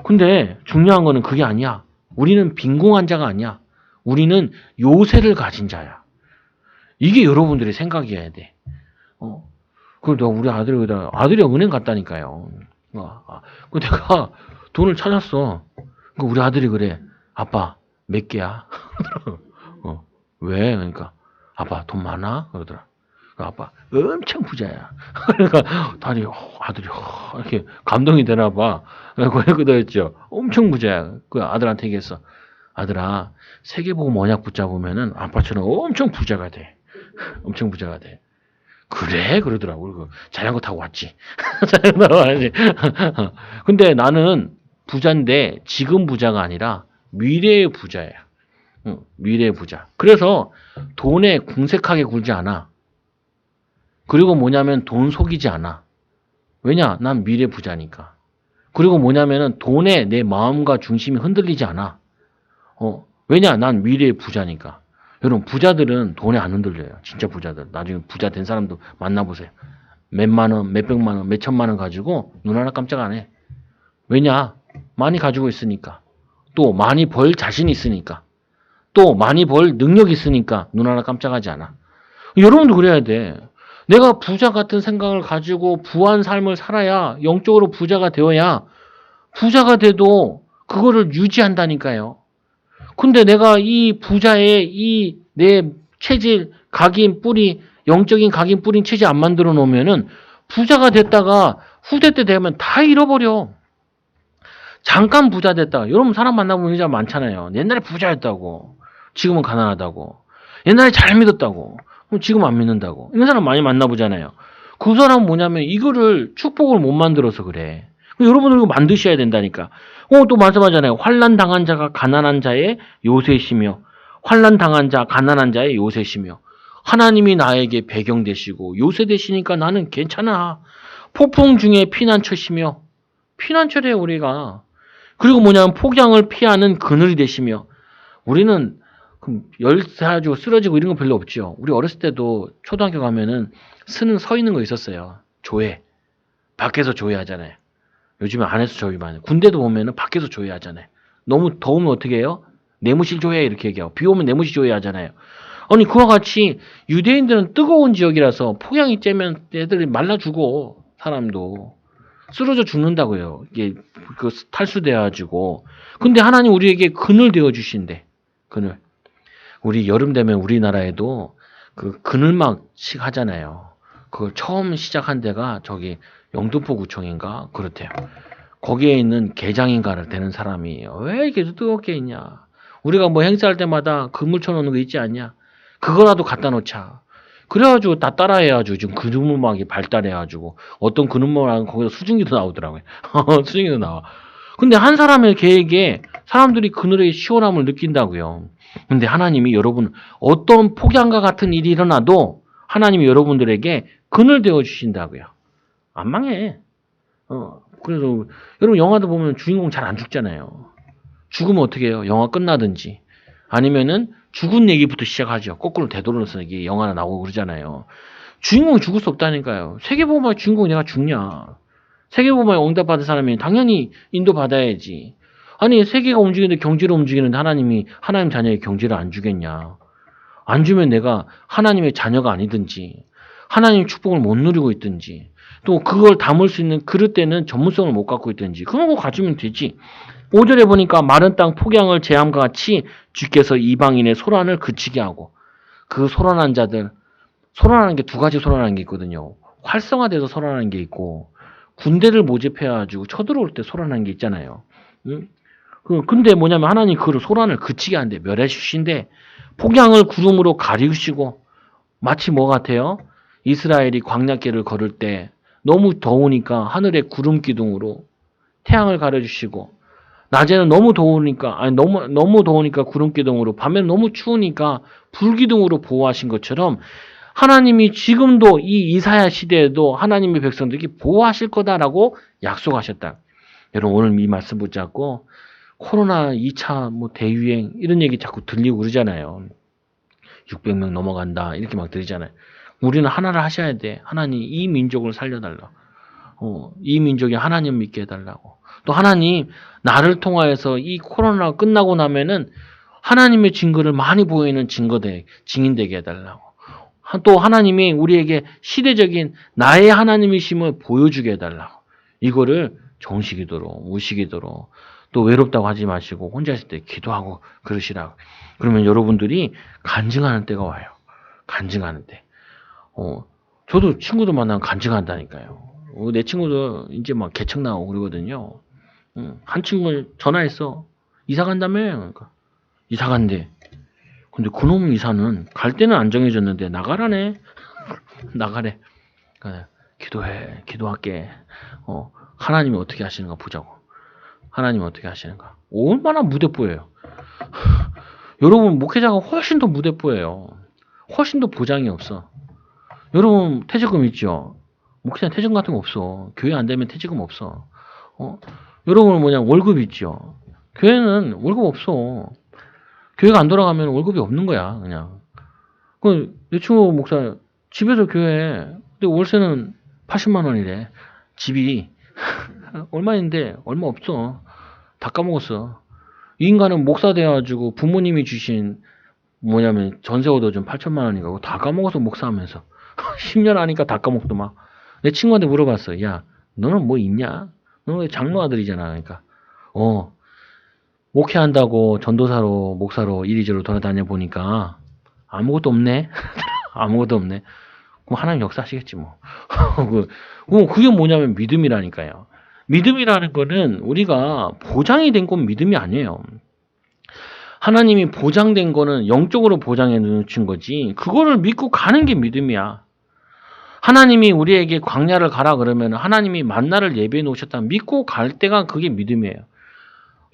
근데 중요한 거는 그게 아니야. 우리는 빈궁한 자가 아니야. 우리는 요새를 가진 자야. 이게 여러분들의 생각이어야 돼. 그래도 우리 아들이 은행 갔다니까요. 그 내가 돈을 찾았어. 우리 아들이 그래. 아빠, 몇 개야? 왜? 그러니까, 아빠, 돈 많아? 그러더라. 아빠, 엄청 부자야. 그러니까, 아들이, 이렇게 감동이 되나 봐. 그랬죠. 엄청 부자야. 그 아들한테 얘기했어. 아들아, 세계보험 언약 붙잡으면은 아빠처럼 엄청 부자가 돼. 엄청 부자가 돼. 그래? 그러더라고. 자전거 타고 왔지. 자전거 타고 왔지. 근데 나는 부자인데 지금 부자가 아니라 미래의 부자야. 미래의 부자. 그래서 돈에 궁색하게 굴지 않아. 그리고 뭐냐면 돈 속이지 않아. 왜냐? 난 미래 부자니까. 그리고 뭐냐면은 돈에 내 마음과 중심이 흔들리지 않아. 왜냐? 난 미래의 부자니까. 여러분, 부자들은 돈에 안 흔들려요. 진짜 부자들. 나중에 부자 된 사람도 만나보세요. 몇만 원, 몇백만 원, 몇천만 원 가지고 눈 하나 깜짝 안 해. 왜냐? 많이 가지고 있으니까. 또 많이 벌 자신이 있으니까. 또 많이 벌 능력이 있으니까 눈 하나 깜짝하지 않아. 여러분도 그래야 돼. 내가 부자 같은 생각을 가지고 부한 삶을 살아야 영적으로 부자가 되어야 부자가 돼도 그거를 유지한다니까요. 근데 내가 이 부자의 이 내 체질, 각인, 뿌리, 영적인 각인, 뿌린 체질 안 만들어 놓으면은 부자가 됐다가 후대 때 되면 다 잃어버려. 잠깐 부자 됐다가, 여러분 사람 만나보면 진짜 많잖아요. 옛날에 부자였다고. 지금은 가난하다고. 옛날에 잘 믿었다고. 지금 안 믿는다고. 이런 사람 많이 만나보잖아요. 그 사람은 뭐냐면 이거를 축복을 못 만들어서 그래. 여러분들 이거 만드셔야 된다니까. 또 말씀하잖아요. 환난 당한 자가 가난한 자의 요새시며, 환난 당한 자, 가난한 자의 요새시며, 하나님이 나에게 배경 되시고 요새 되시니까 나는 괜찮아. 폭풍 중에 피난처시며, 피난처래 우리가. 그리고 뭐냐면 폭양을 피하는 그늘이 되시며, 우리는 열사지고 쓰러지고 이런 거 별로 없죠. 우리 어렸을 때도 초등학교 가면은 서 있는 거 있었어요. 조회. 밖에서 조회하잖아요. 요즘에 안에서 조회 많이 해요. 군대도 보면은 밖에서 조회하잖아요. 너무 더우면 어떻게 해요? 내무실 조회 이렇게 얘기하고, 비 오면 내무실 조회 하잖아요. 아니 그와 같이 유대인들은 뜨거운 지역이라서 폭양이 쬐면 애들이 말라 죽어. 사람도 쓰러져 죽는다고요. 이게 탈수돼가지고. 근데 하나님 우리에게 그늘 되어 주신대. 그늘. 우리 여름 되면 우리나라에도 그 그늘막식 하잖아요. 그걸 처음 시작한 데가 저기 영등포 구청인가 그렇대요. 거기에 있는 계장인가를 되는 사람이 왜 이렇게 뜨겁게 있냐. 우리가 뭐 행사할 때마다 그물 쳐놓는 거 있지 않냐. 그거라도 갖다 놓자. 그래가지고 다 따라해가지고 지금 그늘막이 발달해가지고 어떤 그늘막은 거기서 수증기도 나오더라고요. 수증기도 나와. 근데 한 사람의 계획에 사람들이 그늘의 시원함을 느낀다고요. 근데 하나님이 여러분 어떤 폭양과 같은 일이 일어나도 하나님이 여러분들에게 그늘 되어 주신다고요. 안 망해. 그래서 여러분 영화도 보면 주인공 잘 안 죽잖아요. 죽으면 어떻게 해요? 영화 끝나든지 아니면은 죽은 얘기부터 시작하죠. 거꾸로 되돌려서 이게 영화나 나오고 그러잖아요. 주인공이 죽을 수 없다니까요. 세계보험의 주인공이 내가 죽냐? 세계보험에 응답받은 사람이 당연히 인도받아야지. 아니 세계가 움직이는데 경제로 움직이는데 하나님 자녀의 경제를 안 주겠냐. 안 주면 내가 하나님의 자녀가 아니든지 하나님의 축복을 못 누리고 있든지 또 그걸 담을 수 있는 그릇대는 전문성을 못 갖고 있든지 그런 거 가지면 되지. 5절에 보니까 마른 땅 폭양을 제함과 같이 주께서 이방인의 소란을 그치게 하고, 그 소란한 자들, 소란하는 게 두 가지 소란하는 게 있거든요. 활성화돼서 소란하는 게 있고 군대를 모집해가지고 쳐들어올 때 소란하는 게 있잖아요. 근데 뭐냐면 하나님 그 소란을 그치게 한대. 멸해 주신대. 폭양을 구름으로 가리우시고, 마치 뭐 같아요? 이스라엘이 광야길을 걸을 때 너무 더우니까 하늘에 구름 기둥으로 태양을 가려주시고 낮에는 너무 더우니까, 너무 더우니까 구름기둥으로, 밤에는 너무 추우니까 불기둥으로 보호하신 것처럼 하나님이 지금도 이 이사야 시대에도 하나님의 백성들에게 보호하실 거다라고 약속하셨다. 여러분, 오늘 이 말씀 붙잡고 코로나 2차 뭐 대유행 이런 얘기 자꾸 들리고 그러잖아요. 600명 넘어간다 이렇게 막 들리잖아요. 우리는 하나를 하셔야 돼. 하나님 이 민족을 살려달라. 이 민족이 하나님 믿게 해달라고. 또 하나님 나를 통하여서 이 코로나 끝나고 나면은 하나님의 증거를 많이 보이는 증인되게 해달라고. 또 하나님이 우리에게 시대적인 나의 하나님이심을 보여주게 해달라고. 이거를 정식이도록 무식이도록 또 외롭다고 하지 마시고 혼자 있을 때 기도하고 그러시라고. 그러면 여러분들이 간증하는 때가 와요. 간증하는 때. 저도 친구들 만나면 간증한다니까요. 내 친구들 이제 막 개척 나오고 그러거든요. 한 친구가 전화했어. 이사 간다며? 그러니까 이사 간대. 근데 그놈 이사는 갈 때는 안 정해졌는데 나가라네. 나가래. 그러니까 기도해. 기도할게. 하나님이 어떻게 하시는가 보자고. 하나님이 어떻게 하시는가. 얼마나 무대뽀예요. 여러분 목회자가 훨씬 더 무대뽀예요. 훨씬 더 보장이 없어. 여러분 퇴직금 있죠? 목회자 퇴직금 같은 거 없어. 교회 안 되면 퇴직금 없어. 여러분 월급 있죠? 교회는 월급 없어. 교회가 안 돌아가면 월급이 없는 거야, 그냥. 내 친구 목사, 집에서 교회, 근데 월세는 80만 원이래. 집이. 얼마인데, 얼마 없어. 다 까먹었어. 이 인간은 목사 돼가지고 부모님이 주신, 전세 얻어 준 8천만 원이고, 다 까먹어서 목사하면서. 10년 하니까 다 까먹더만. 내 친구한테 물어봤어. 야, 너는 뭐 있냐? 너는 장로 아들이잖아. 그러니까. 목회한다고 전도사로 목사로 이리저리 돌아다녀 보니까 아무것도 없네. 아무것도 없네. 그럼 하나님 역사하시겠지 뭐. 그게 뭐냐면 믿음이라니까요. 믿음이라는 거는 우리가 보장이 된 건 믿음이 아니에요. 하나님이 보장된 거는 영적으로 보장해 놓으신 거지. 그거를 믿고 가는 게 믿음이야. 하나님이 우리에게 광야를 가라 그러면 하나님이 만나를 예비해 놓으셨다면 믿고 갈 때가 그게 믿음이에요.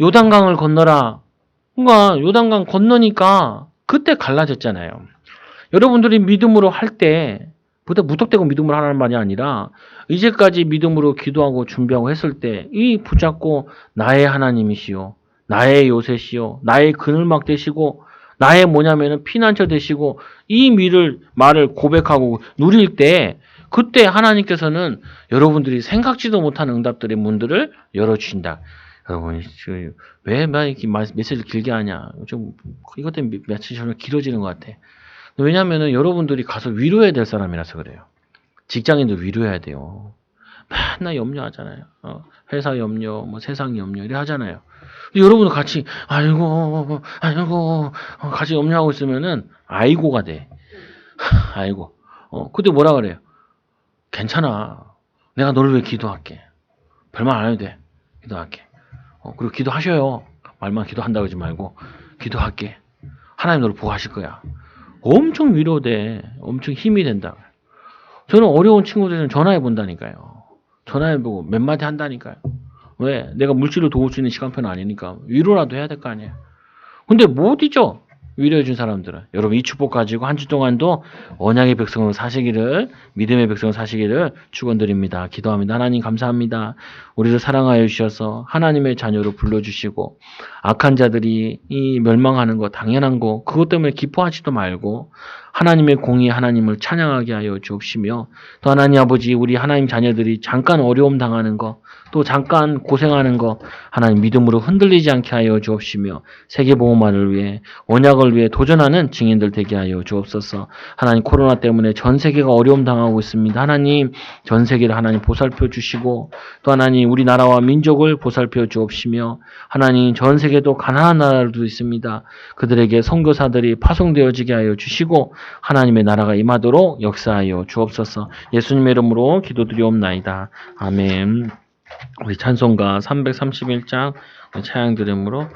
요단강을 건너라. 그러니까 요단강 건너니까 그때 갈라졌잖아요. 여러분들이 믿음으로 할 때, 무턱대고 믿음으로 하라는 말이 아니라 이제까지 믿음으로 기도하고 준비하고 했을 때 이 붙잡고 나의 하나님이시오. 나의 요새시오. 나의 그늘막 되시고 나의 피난처 되시고 이 말을 고백하고 누릴 때 그때 하나님께서는 여러분들이 생각지도 못한 응답들의 문들을 열어주신다. 여러분, 왜 이렇게 메시지를 길게 하냐? 이것 때문에 며칠 전에 길어지는 것 같아. 왜냐면은 여러분들이 가서 위로해야 될 사람이라서 그래요. 직장인도 위로해야 돼요. 맨날 염려하잖아요. 회사 염려, 세상 염려, 이래 하잖아요. 여러분도 같이, 아이고, 같이 염려하고 있으면은, 아이고가 돼. 아이고. 그때 뭐라 그래요? 괜찮아. 내가 너를 위해 기도할게. 별말 안 해도 돼. 기도할게. 그리고 기도하셔요. 말만 기도한다고 하지 말고 기도할게. 하나님 너를 보호하실 거야. 엄청 위로돼. 엄청 힘이 된다. 저는 어려운 친구들은 전화해 본다니까요. 전화해보고 몇 마디 한다니까요. 왜? 내가 물질로 도울 수 있는 시간표는 아니니까 위로라도 해야 될 거 아니에요. 근데 못 잊어. 위로해 준 사람들은. 여러분 이 축복 가지고 한 주 동안도 언약의 백성으로 사시기를, 믿음의 백성으로 사시기를 축원드립니다. 기도합니다. 하나님 감사합니다. 우리를 사랑하여 주셔서 하나님의 자녀로 불러주시고 악한 자들이 이 멸망하는 거 당연한 거 그것 때문에 기뻐하지도 말고 하나님의 공의 하나님을 찬양하게 하여 주옵시며 또 하나님 아버지 우리 하나님 자녀들이 잠깐 어려움 당하는 거 또 잠깐 고생하는 거 하나님 믿음으로 흔들리지 않게 하여 주옵시며 세계보험화를 위해 언약을 위해 도전하는 증인들 되게 하여 주옵소서. 하나님 코로나 때문에 전 세계가 어려움 당하고 있습니다. 하나님 전 세계를 하나님 보살펴 주시고 또 하나님 우리나라와 민족을 보살펴 주옵시며 하나님 전 세계도 가난한 나라도 있습니다. 그들에게 선교사들이 파송되어지게 하여 주시고 하나님의 나라가 임하도록 역사하여 주옵소서. 예수님의 이름으로 기도드리옵나이다. 아멘. 우리 찬송가 331장 찬양 드림으로